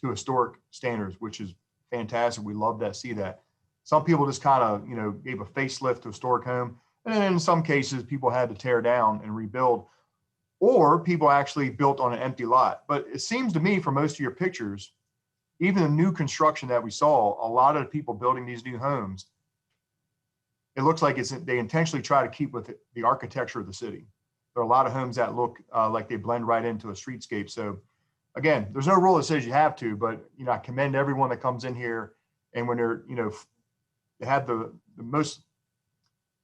to historic standards, which is fantastic. We love that, see that. Some people just kind of, gave a facelift to a historic home. And then in some cases, people had to tear down and rebuild, or people actually built on an empty lot. But it seems to me from most of your pictures, even the new construction that we saw, a lot of the people building these new homes, it looks like they intentionally try to keep with the architecture of the city. There are a lot of homes that look like they blend right into a streetscape. So again, there's no rule that says you have to, but I commend everyone that comes in here, and when they're, they have the most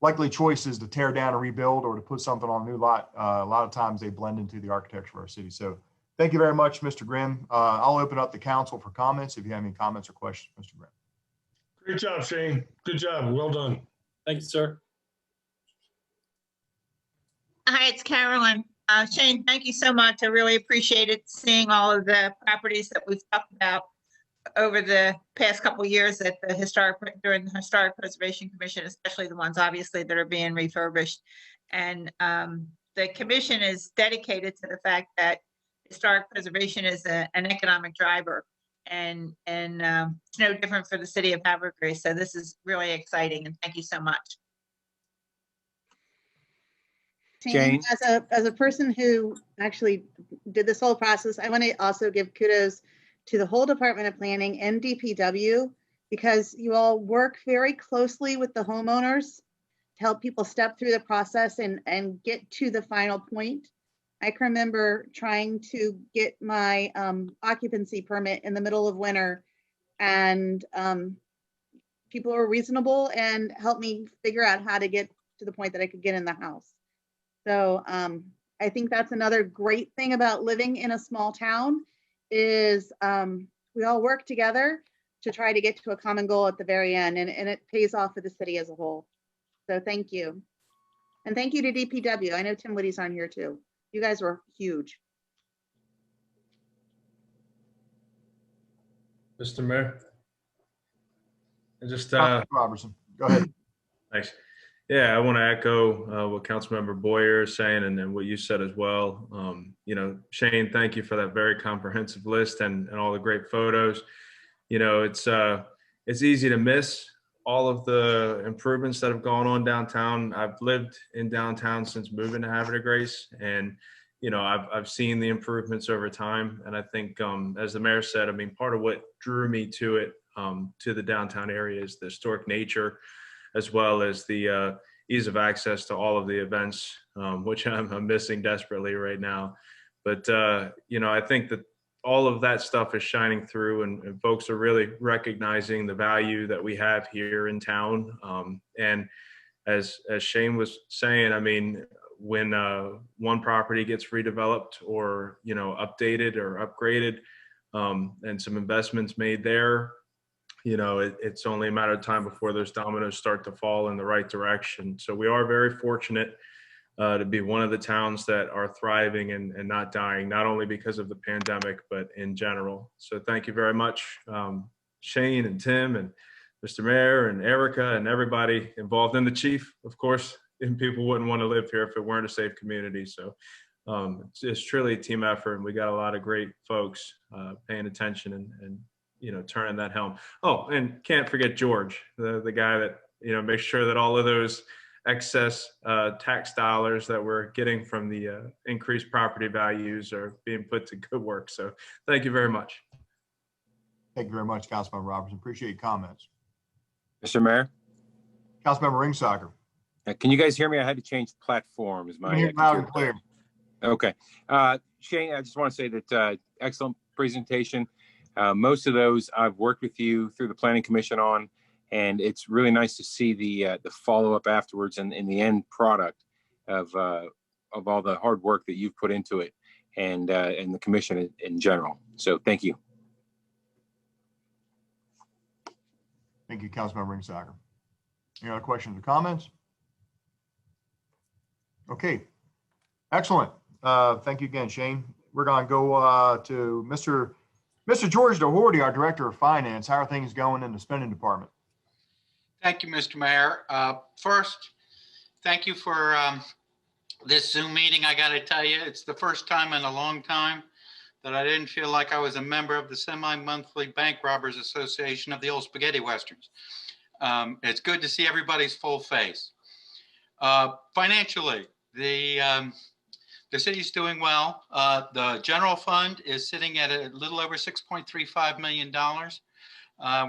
likely choices to tear down and rebuild or to put something on a new lot. A lot of times they blend into the architecture of our city. So thank you very much, Mr. Grimm. I'll open up the council for comments if you have any comments or questions, Mr. Grimm. Great job, Shane. Good job. Well done. Thank you, sir. Hi, it's Carolyn. Shane, thank you so much. I really appreciated seeing all of the properties that we've talked about over the past couple of years at the during the Historic Preservation Commission, especially the ones obviously that are being refurbished. And the commission is dedicated to the fact that historic preservation is an economic driver, and it's no different for the city of Havre de Grace. So this is really exciting, and thank you so much. Jane, as a person who actually did this whole process, I want to also give kudos to the whole Department of Planning and DPW, because you all work very closely with the homeowners to help people step through the process and get to the final point. I can remember trying to get my occupancy permit in the middle of winter, and people were reasonable and helped me figure out how to get to the point that I could get in the house. So I think that's another great thing about living in a small town is we all work together to try to get to a common goal at the very end, and it pays off for the city as a whole. So thank you. And thank you to DPW. I know Tim Woody's on here too. You guys were huge. Mr. Mayor. And just, Councilman Robertson, go ahead. thanks. Yeah, I want to echo what Councilmember Boyer is saying and then what you said as well. You know, Shane, thank you for that very comprehensive list and all the great photos. You know, it's easy to miss all of the improvements that have gone on downtown. I've lived in downtown since moving to Havre de Grace, and you know, I've seen the improvements over time. And I think, as the mayor said, I mean, part of what drew me to it, to the downtown area is the historic nature, as well as the ease of access to all of the events, which I'm missing desperately right now. But, you know, I think that all of that stuff is shining through, and folks are really recognizing the value that we have here in town. And as Shane was saying, I mean, when one property gets redeveloped or, you know, updated or upgraded, and some investments made there, you know, it's only a matter of time before those dominoes start to fall in the right direction. So we are very fortunate to be one of the towns that are thriving and not dying, not only because of the pandemic, but in general. So thank you very much, Shane and Tim and Mr. Mayor and Erica and everybody involved, in the chief, of course. And people wouldn't want to live here if it weren't a safe community. So it's truly a team effort, and we got a lot of great folks paying attention and you know, turning that helm. Oh, and can't forget George, the guy that, you know, makes sure that all of those excess tax dollars that we're getting from the increased property values are being put to good work. So thank you very much. Thank you very much, Councilmember Robertson. Appreciate your comments. Mr. Mayor, Councilmember Ringsager. can you guys hear me? I had to change platforms. You can hear loud and clear. Okay. Shane, I just want to say that excellent presentation. Most of those I've worked with you through the Planning Commission on, and it's really nice to see the follow-up afterwards and the end product of all the hard work that you've put into it, and the commission in general. So thank you. Thank you, Councilmember Ringsager. Any other questions or comments? Okay, excellent. Thank you again, Shane. We're going to go to Mr. George Doherty, our Director of Finance. How are things going in the spending department? Thank you, Mr. Mayor. First, thank you for this Zoom meeting. I got to tell you, it's the first time in a long time that I didn't feel like I was a member of the semi-monthly Bank Robbers Association of the Old Spaghetti Westerns. It's good to see everybody's full face. Financially, the city's doing well. The general fund is sitting at a little over $6.35 million.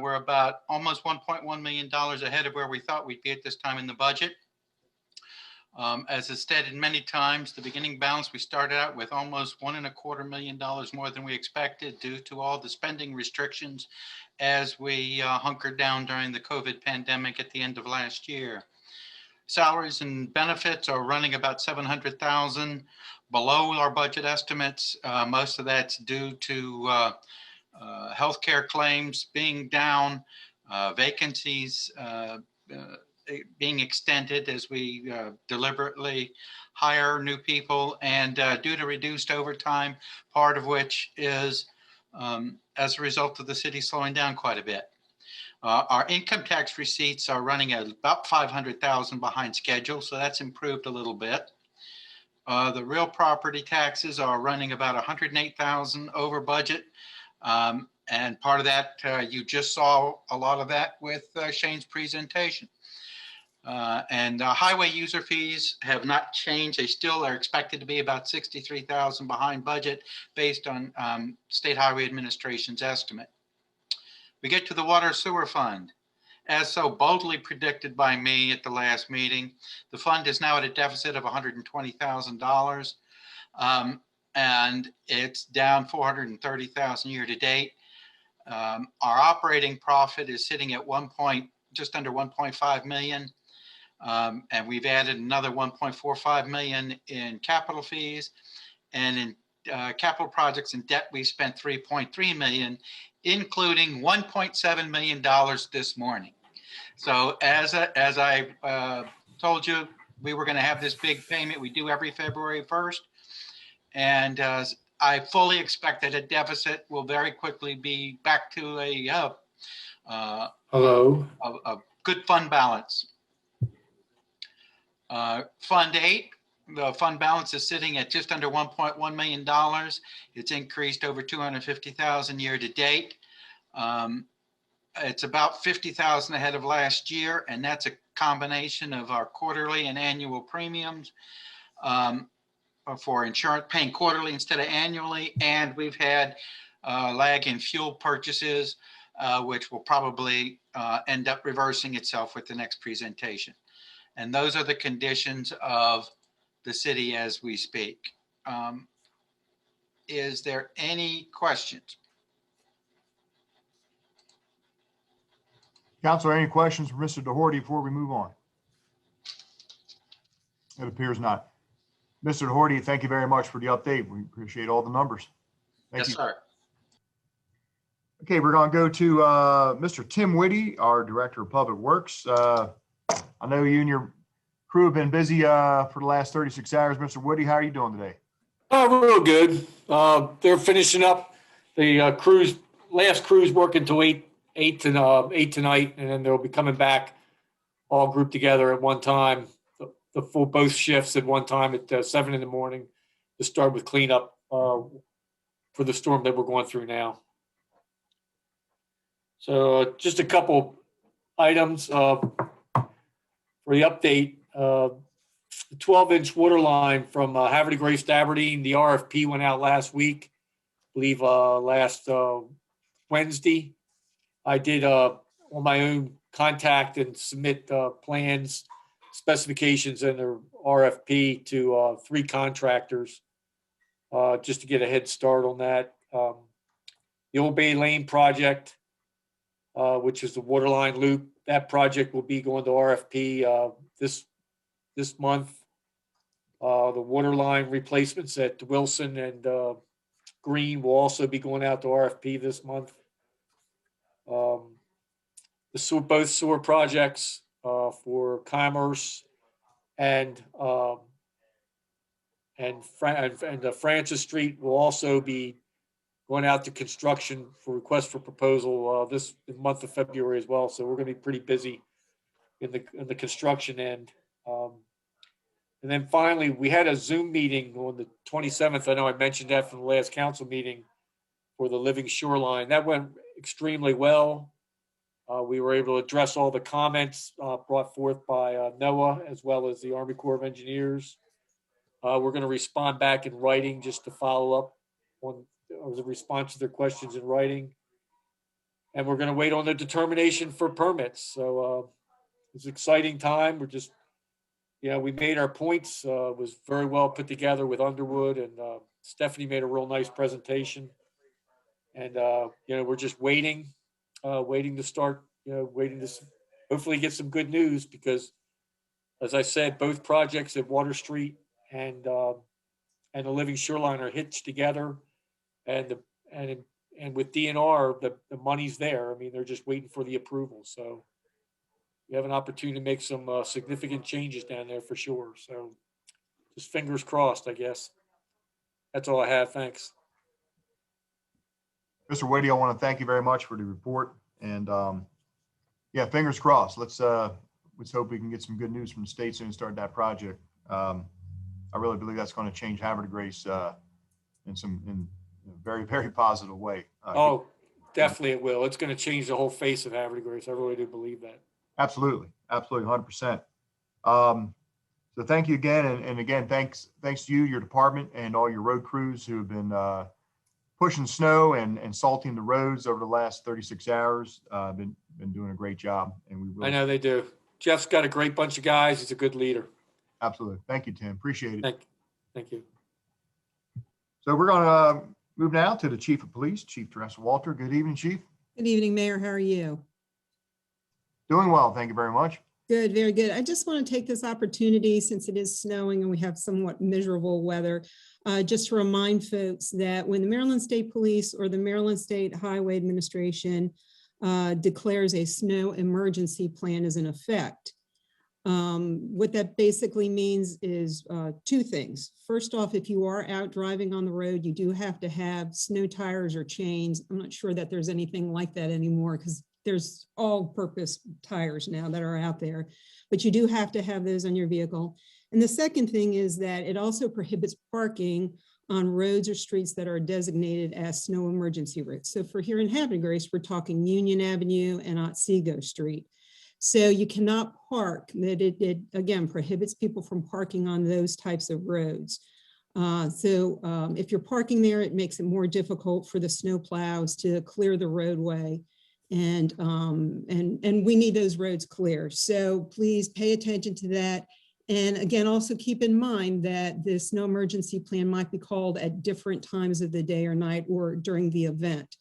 We're about almost $1.1 million ahead of where we thought we'd be at this time in the budget. As is stated many times, the beginning balance, we started out with almost $1.25 million more than we expected due to all the spending restrictions as we hunkered down during the COVID pandemic at the end of last year. Salaries and benefits are running about $700,000 below our budget estimates. Most of that's due to healthcare claims being down, vacancies being extended as we deliberately hire new people, and due to reduced overtime, part of which is as a result of the city slowing down quite a bit. Our income tax receipts are running at about $500,000 behind schedule, so that's improved a little bit. The real property taxes are running about $108,000 over budget. And part of that, you just saw a lot of that with Shane's presentation. And highway user fees have not changed. They still are expected to be about $63,000 behind budget based on State Highway Administration's estimate. We get to the water sewer fund. As so boldly predicted by me at the last meeting, the fund is now at a deficit of $120,000. And it's down 430,000 year to date. Our operating profit is sitting at just under 1.5 million. And we've added another 1.45 million in capital fees, and in capital projects and debt, we spent 3.3 million, including $1.7 million this morning. So as I told you, we were going to have this big payment we do every February 1st. And I fully expect that a deficit will very quickly be back to a good fund balance. Fund 8, the fund balance is sitting at just under $1.1 million. It's increased over 250,000 year to date. It's about 50,000 ahead of last year, and that's a combination of our quarterly and annual premiums for insurance, paying quarterly instead of annually. And we've had lag in fuel purchases, which will probably end up reversing itself with the next presentation. And those are the conditions of the city as we speak. Is there any questions? Councilor, any questions for Mr. Doherty before we move on? It appears not. Mr. Doherty, thank you very much for the update. We appreciate all the numbers. Thank you. Yes, sir. Okay, we're going to go to Mr. Tim Whitty, our Director of Public Works. I know you and your crew have been busy for the last 36 hours. Mr. Whitty, how are you doing today? Oh, real good. They're finishing up the last cruise working till eight tonight, and then they'll be coming back all grouped together at one time, the full both shifts at one time at 7 in the morning to start with cleanup for the storm that we're going through now. So just a couple items for the update. The 12-inch water line from Havre to Grace to Aberdeen, the RFP went out last week, I believe last Wednesday. I did on my own contact and submit plans, specifications, and the RFP to 3 contractors just to get a head start on that. The Old Bay Lane project, which is the water line loop, that project will be going to RFP this month. The water line replacements at Wilson and Green will also be going out to RFP this month. Both sewer projects for Commerce and Francis Street will also be going out to construction for request for proposal this month of February as well. So we're going to be pretty busy in the construction end. And then finally, we had a Zoom meeting on the 27th. I know I mentioned that from the last council meeting for the living shoreline. That went extremely well. We were able to address all the comments brought forth by NOAA as well as the Army Corps of Engineers. We're going to respond back in writing just to follow up on the response to their questions in writing. And we're going to wait on the determination for permits. So it's an exciting time. We made our points. Was very well put together with Underwood, and Stephanie made a real nice presentation. And we're just waiting to start. Waiting to hopefully get some good news, because, as I said, both projects at Water Street and the living shoreline are hitched together, and with DNR, the money's there. I mean, they're just waiting for the approval. So we have an opportunity to make some significant changes down there for sure. So just fingers crossed, I guess. That's all I have. Thanks. Mr. Whitty, I want to thank you very much for the report. And fingers crossed. Let's hope we can get some good news from the state soon and start that project. I really believe that's going to change Havre to Grace in a very, very positive way. Definitely it will. It's going to change the whole face of Havre to Grace. I really do believe that. Absolutely. 100%. So thank you again. And again, thanks to you, your department, and all your road crews who have been pushing snow and salting the roads over the last 36 hours. Been doing a great job. And I know they do. Jeff's got a great bunch of guys. He's a good leader. Absolutely. Thank you, Tim. Appreciate it. Thank you. So we're going to move now to the Chief of Police, Chief Teresa Walter. Good evening, Chief. Good evening, Mayor. How are you? Doing well. Thank you very much. Good, very good. I just want to take this opportunity, since it is snowing and we have somewhat miserable weather, just to remind folks that when the Maryland State Police or the Maryland State Highway Administration declares a snow emergency plan is in effect, what that basically means is two things. First off, if you are out driving on the road, you do have to have snow tires or chains. I'm not sure that there's anything like that anymore because there's all-purpose tires now that are out there, but you do have to have those on your vehicle. And the second thing is that it also prohibits parking on roads or streets that are designated as snow emergency routes. So for here in Havre, Grace, we're talking Union Avenue and Otsego Street. So you cannot park. It again prohibits people from parking on those types of roads. If you're parking there, it makes it more difficult for the snow plows to clear the roadway. And we need those roads clear. So please pay attention to that. And again, also keep in mind that the snow emergency plan might be called at different times of the day or night or during the event.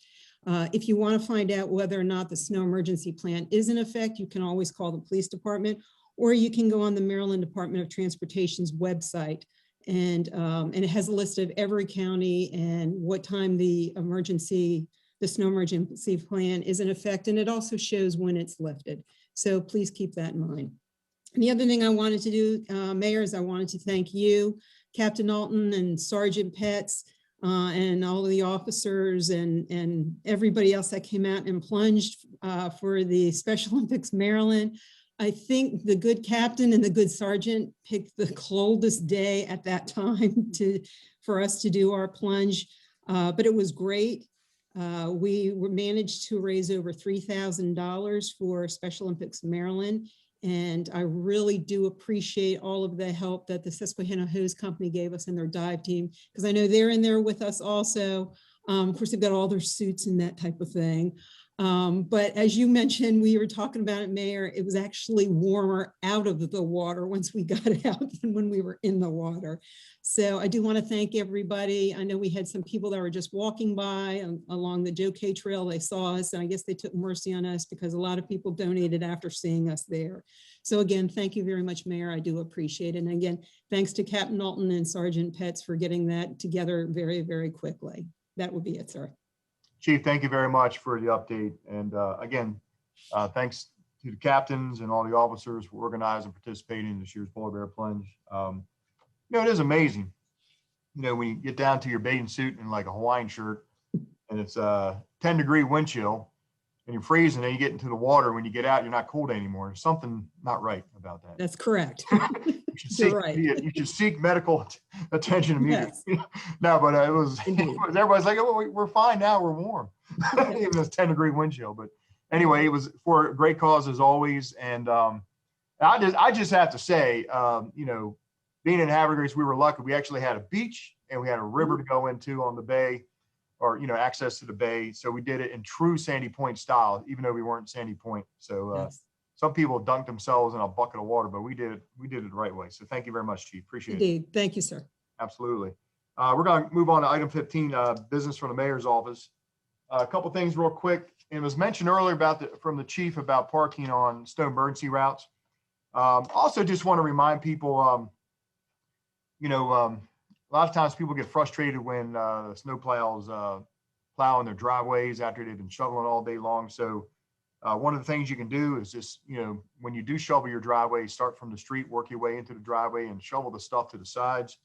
If you want to find out whether or not the snow emergency plan is in effect, you can always call the police department, or you can go on the Maryland Department of Transportation's website. And it has a list of every county and what time the snow emergency plan is in effect, and it also shows when it's lifted. So please keep that in mind. And the other thing I wanted to do, Mayor, is I wanted to thank you, Captain Alton and Sergeant Petts, and all of the officers and everybody else that came out and plunged for the Special Olympics Maryland. I think the good captain and the good sergeant picked the coldest day at that time for us to do our plunge, but it was great. We managed to raise over $3,000 for Special Olympics Maryland. And I really do appreciate all of the help that the Susquehanna Hose Company gave us and their dive team, because I know they're in there with us also. Of course, they've got all their suits and that type of thing. But as you mentioned, we were talking about it, Mayor, it was actually warmer out of the water once we got out than when we were in the water. So I do want to thank everybody. I know we had some people that were just walking by along the Joe K Trail. They saw us, and I guess they took mercy on us because a lot of people donated after seeing us there. So again, thank you very much, Mayor. I do appreciate it. And again, thanks to Captain Alton and Sergeant Petts for getting that together very, very quickly. That would be it, sir. Chief, thank you very much for the update. And again, thanks to the captains and all the officers for organizing and participating in this year's polar bear plunge. It is amazing. When you get down to your bathing suit and like a Hawaiian shirt and it's 10-degree wind chill and you're freezing and you get into the water, when you get out, you're not cold anymore. There's something not right about that. That's correct. You should seek medical attention immediately. Yes. No, but everybody's like, oh, we're fine now, we're warm. Even this 10-degree wind chill. But anyway, it was for a great cause as always. And I just have to say, being in Havre, Grace, we were lucky. We actually had a beach and we had a river to go into on the bay, or access to the bay. So we did it in true Sandy Point style, even though we weren't Sandy Point. So Yes. Some people dunked themselves in a bucket of water, but we did it the right way. So thank you very much, Chief. Appreciate it. Indeed. Thank you, sir. Absolutely. We're going to move on to item 15, business from the mayor's office. A couple things real quick. It was mentioned earlier from the chief about parking on snow emergency routes. Also, just want to remind people, a lot of times people get frustrated when snow plows plow in their driveways after they've been shoveling all day long. So one of the things you can do is just, when you do shovel your driveway, start from the street, work your way into the driveway and shovel the stuff to the sides.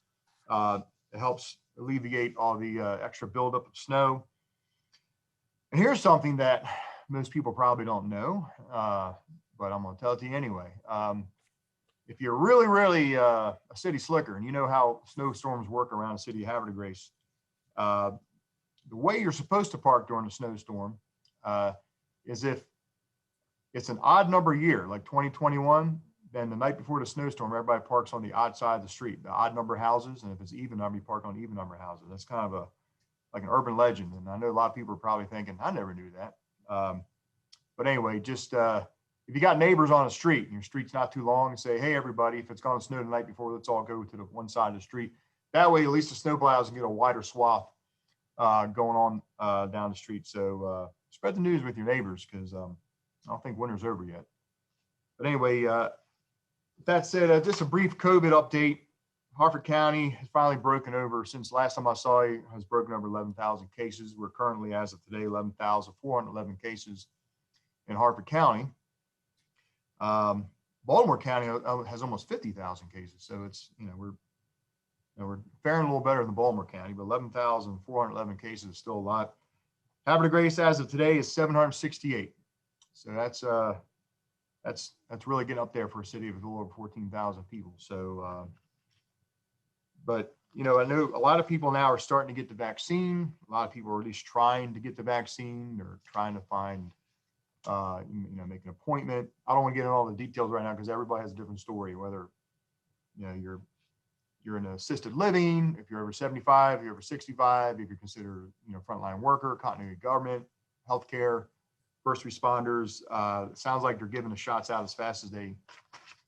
It helps alleviate all the extra buildup of snow. And here's something that most people probably don't know, but I'm going to tell it to you anyway. If you're really, really a city slicker and you know how snowstorms work around the city of Havre, Grace, the way you're supposed to park during a snowstorm is if it's an odd number year, like 2021, then the night before the snowstorm, everybody parks on the odd side of the street, the odd number houses. And if it's even number, you park on even number houses. That's kind of like an urban legend. And I know a lot of people are probably thinking, I never knew that. But anyway, just if you got neighbors on a street and your street's not too long, say, hey, everybody, if it's going to snow the night before, let's all go to the one side of the street. that way, at least the snowplows can get a wider swath going on down the street. So spread the news with your neighbors, because I don't think winter's over yet. But anyway, that said, just a brief COVID update. Harford County has finally broken over, since last time I saw it, has broken over 11,000 cases. We're currently, as of today, 11,411 cases in Harford County. Baltimore County has almost 50,000 cases. So it's, we're faring a little better than Baltimore County, but 11,411 cases is still a lot. Havre de Grace as of today is 768. So that's really getting up there for a city of a little over 14,000 people. So, but I know a lot of people now are starting to get the vaccine. A lot of people are at least trying to get the vaccine, or trying to find, make an appointment. I don't want to get into all the details right now, because everybody has a different story, whether, you're in assisted living, if you're over 75, if you're over 65, if you're considered, frontline worker, continuity of government, healthcare, first responders. It sounds like they're giving the shots out as fast as they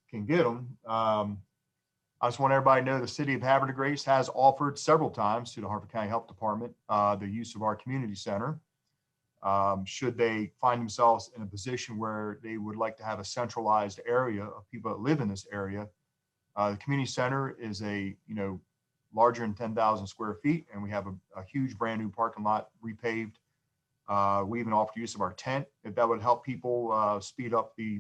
can get them. I just want everybody to know the city of Havre de Grace has offered several times to the Harford County Health Department the use of our community center. Should they find themselves in a position where they would like to have a centralized area of people that live in this area. The community center is larger than 10,000 square feet, and we have a huge brand new parking lot repaved. We even offered use of our tent, if that would help people speed up the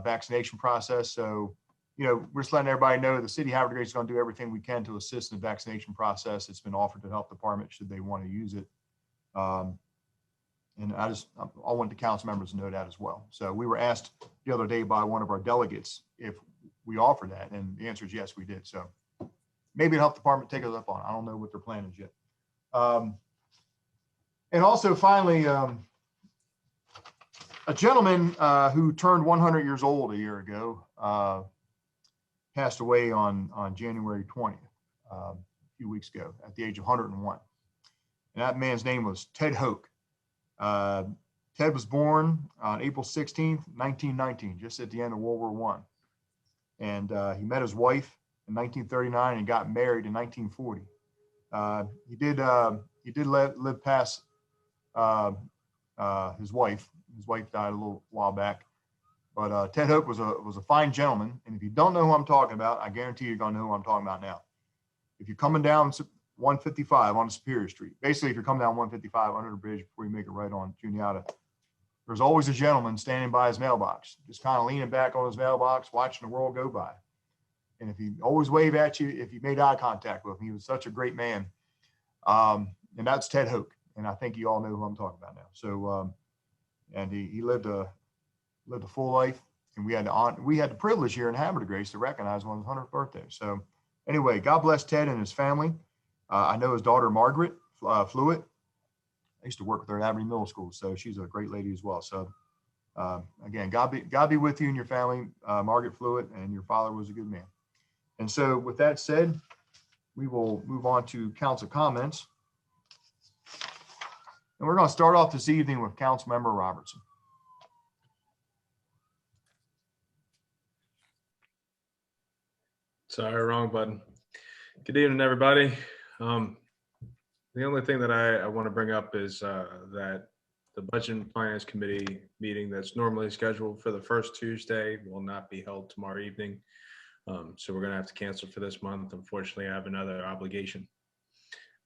vaccination process. So, we're just letting everybody know the city of Havre de Grace is going to do everything we can to assist in the vaccination process. It's been offered to the health department should they want to use it. And I want the council members to know that as well. So we were asked the other day by one of our delegates if we offer that, and the answer is yes, we did. So maybe the health department take us up on it. I don't know what their plan is yet. And also finally, a gentleman who turned 100 years old a year ago passed away on January 20th, a few weeks ago, at the age of 101. And that man's name was Ted Hoke. Ted was born on April 16th, 1919, just at the end of World War I. And he met his wife in 1939 and got married in 1940. He did live past his wife. His wife died a little while back. But Ted Hoke was a fine gentleman. And if you don't know who I'm talking about, I guarantee you're going to know who I'm talking about now. If you're coming down 155 on Superior Street, basically if you're coming down 155 under the bridge before you make it right on Juniata, there's always a gentleman standing by his mailbox, just kind of leaning back on his mailbox, watching the world go by. And if he always wave at you, if you made eye contact with him, he was such a great man. And that's Ted Hoke. And I think you all know who I'm talking about now. So, and he lived a full life, and we had the privilege here in Havre de Grace to recognize him on his 100th birthday. So anyway, God bless Ted and his family. I know his daughter, Margaret Fluitt. I used to work with her at Havre Middle School, so she's a great lady as well. So again, God be with you and your family, Margaret Fluitt, and your father was a good man. And so with that said, we will move on to council comments. And we're going to start off this evening with Councilmember Robertson. Sorry, wrong button. Good evening, everybody. The only thing that I want to bring up is that the Budget and Finance Committee meeting that's normally scheduled for the first Tuesday will not be held tomorrow evening. So we're going to have to cancel for this month. Unfortunately, I have another obligation.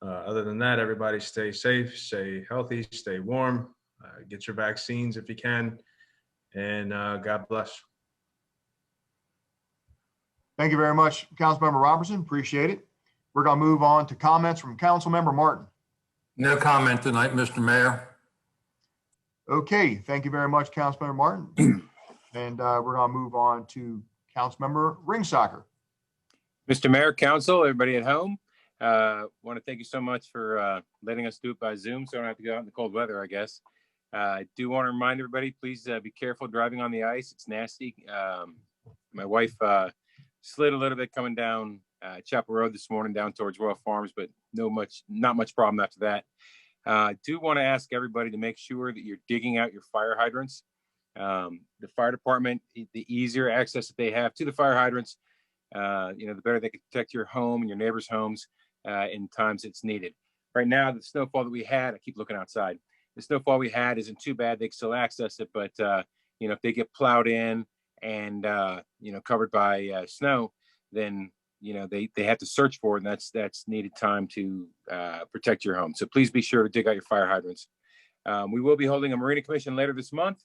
Other than that, everybody stay safe, stay healthy, stay warm, get your vaccines if you can, and God bless. Thank you very much, Councilmember Robertson. Appreciate it. We're going to move on to comments from Councilmember Martin. No comment tonight, Mr. Mayor. Okay, thank you very much, Councilmember Martin. And we're going to move on to Councilmember Ringsacker. Mr. Mayor, Council, everybody at home, want to thank you so much for letting us do it by Zoom, so I don't have to go out in the cold weather, I guess. I do want to remind everybody, please be careful driving on the ice. It's nasty. My wife slid a little bit coming down Chapel Road this morning down towards Royal Farms, but not much problem after that. I do want to ask everybody to make sure that you're digging out your fire hydrants. The fire department, the easier access that they have to the fire hydrants, the better they can protect your home and your neighbors' homes in times it's needed. Right now, the snowfall that we had, I keep looking outside. The snowfall we had isn't too bad. They can still access it, but if they get plowed in and covered by snow, then they have to search for it, and that's needed time to protect your home. So please be sure to dig out your fire hydrants. We will be holding a Marina Commission later this month,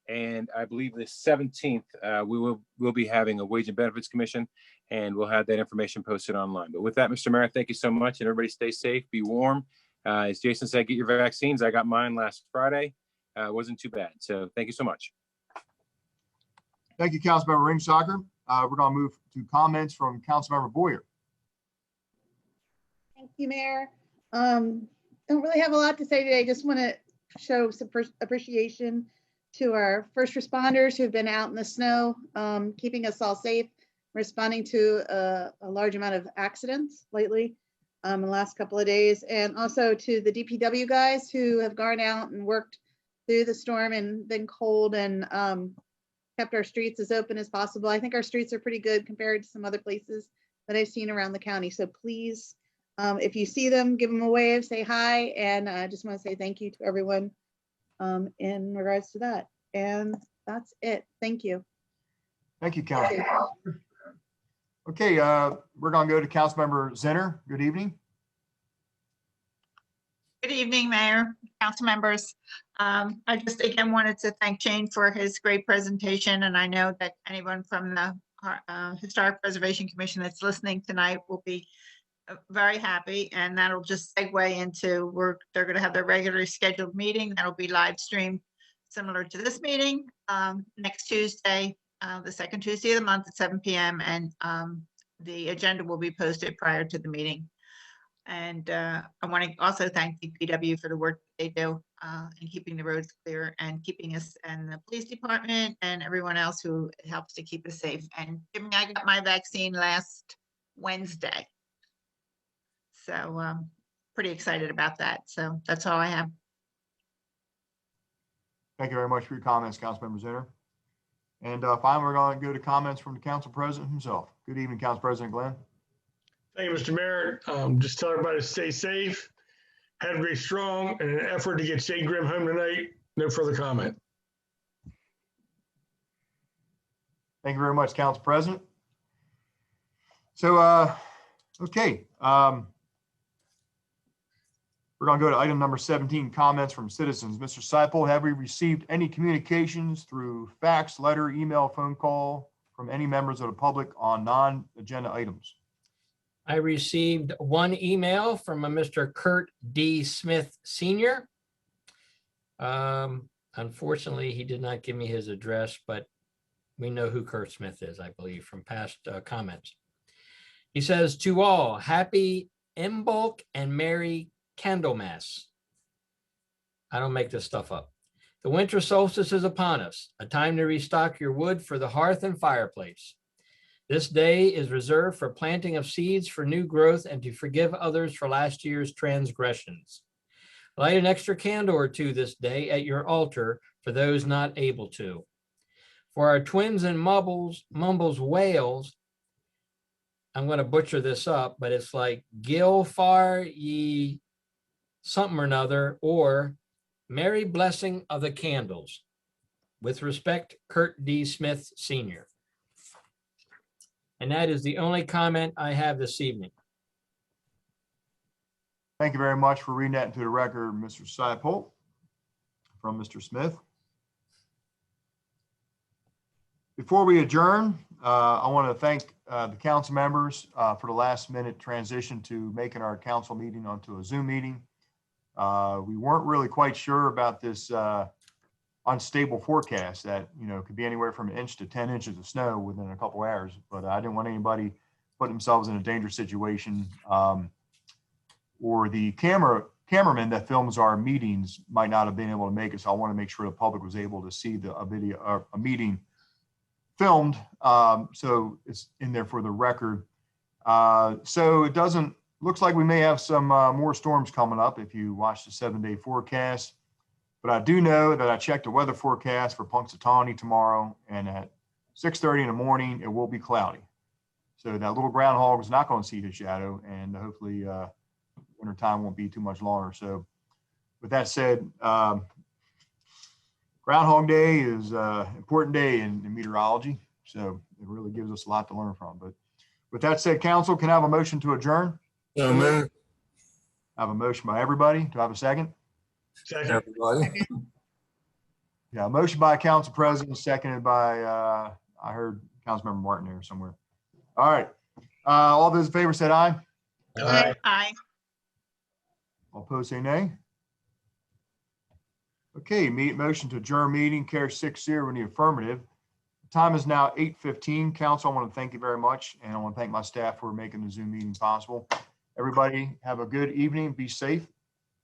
and I believe the 17th we'll be having a Wage and Benefits Commission, and we'll have that information posted online. But with that, Mr. Mayor, thank you so much, and everybody stay safe, be warm. As Jason said, get your vaccines. I got mine last Friday. It wasn't too bad. So thank you so much. Thank you, Councilmember Ringsacher. We're going to move to comments from Councilmember Boyer. Thank you, Mayor. Don't really have a lot to say today. Just want to show some appreciation to our first responders who've been out in the snow, keeping us all safe, responding to a large amount of accidents lately in the last couple of days, and also to the DPW guys who have gone out and worked through the storm and been cold and kept our streets as open as possible. I think our streets are pretty good compared to some other places that I've seen around the county. So please, if you see them, give them a wave, say hi, and I just want to say thank you to everyone in regards to that. And that's it. Thank you. Thank you, Council. Okay, we're going to go to Councilmember Zinner. Good evening. Good evening, Mayor, council members. I just again wanted to thank Shane for his great presentation, and I know that anyone from the Historic Preservation Commission that's listening tonight will be very happy, and that'll just segue into they're going to have their regularly scheduled meeting that'll be live streamed similar to this meeting next Tuesday, the second Tuesday of the month at 7 p.m. and the agenda will be posted prior to the meeting. And I want to also thank DPW for the work they do in keeping the roads clear and keeping us and the police department and everyone else who helps to keep us safe. And Jimmy, I got my vaccine last Wednesday. So pretty excited about that. So that's all I have. Thank you very much for your comments, Councilmember Zinner. And finally, we're going to go to comments from the Council President himself. Good evening, Council President Glenn. Thank you, Mr. Mayor. Just tell everybody to stay safe, Havre strong, and an effort to get Shane Grimm home tonight. No further comment. Thank you very much, Council President. So, okay. We're going to go to item number 17, comments from citizens. Mr. Seipel, have we received any communications through fax, letter, email, phone call from any members of the public on non-agenda items? I received one email from a Mr. Kurt D. Smith Sr. Unfortunately, he did not give me his address, but we know who Kurt Smith is, I believe, from past comments. He says, to all, happy Imbolc and Merry Candlemas. I don't make this stuff up. The winter solstice is upon us, a time to restock your wood for the hearth and fireplace. This day is reserved for planting of seeds for new growth and to forgive others for last year's transgressions. Light an extra candle or two this day at your altar for those not able to. For our twins and mumbles whales, I'm going to butcher this up, but it's like Gilfar ye something or another, or Merry Blessing of the Candles. With respect, Kurt D. Smith Sr. And that is the only comment I have this evening. Thank you very much for reading that into the record, Mr. Seipel, from Mr. Smith. Before we adjourn, I want to thank the council members for the last minute transition to making our council meeting onto a Zoom meeting. We weren't really quite sure about this unstable forecast that, could be anywhere from 1 inch to 10 inches of snow within a couple hours, but I didn't want anybody put themselves in a dangerous situation, or the cameraman that films our meetings might not have been able to make it. So I want to make sure the public was able to see a video or a meeting filmed. So it's in there for the record. So it looks like we may have some more storms coming up if you watch the 7-day forecast. But I do know that I checked the weather forecast for Punxsutawney tomorrow, and at 6:30 in the morning, it will be cloudy. So that little groundhog is not going to see his shadow, and hopefully winter time won't be too much longer. So with that said, Groundhog Day is an important day in meteorology. So it really gives us a lot to learn from. But with that said, council, can I have a motion to adjourn? So moved. I have a motion by everybody. Do I have a second? Second. Everybody. Yeah, a motion by Council President, seconded by, I heard Councilmember Martin there somewhere. All right. All those in favor said aye. Aye. Aye. All opposed say nay. Okay, motion to adjourn meeting, carry 6-0 in the affirmative. Time is now 8:15. Council, I want to thank you very much, and I want to thank my staff for making the Zoom meeting possible. Everybody have a good evening. Be safe.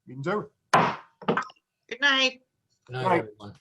Meeting's over. Good night. Good night, Right. everyone.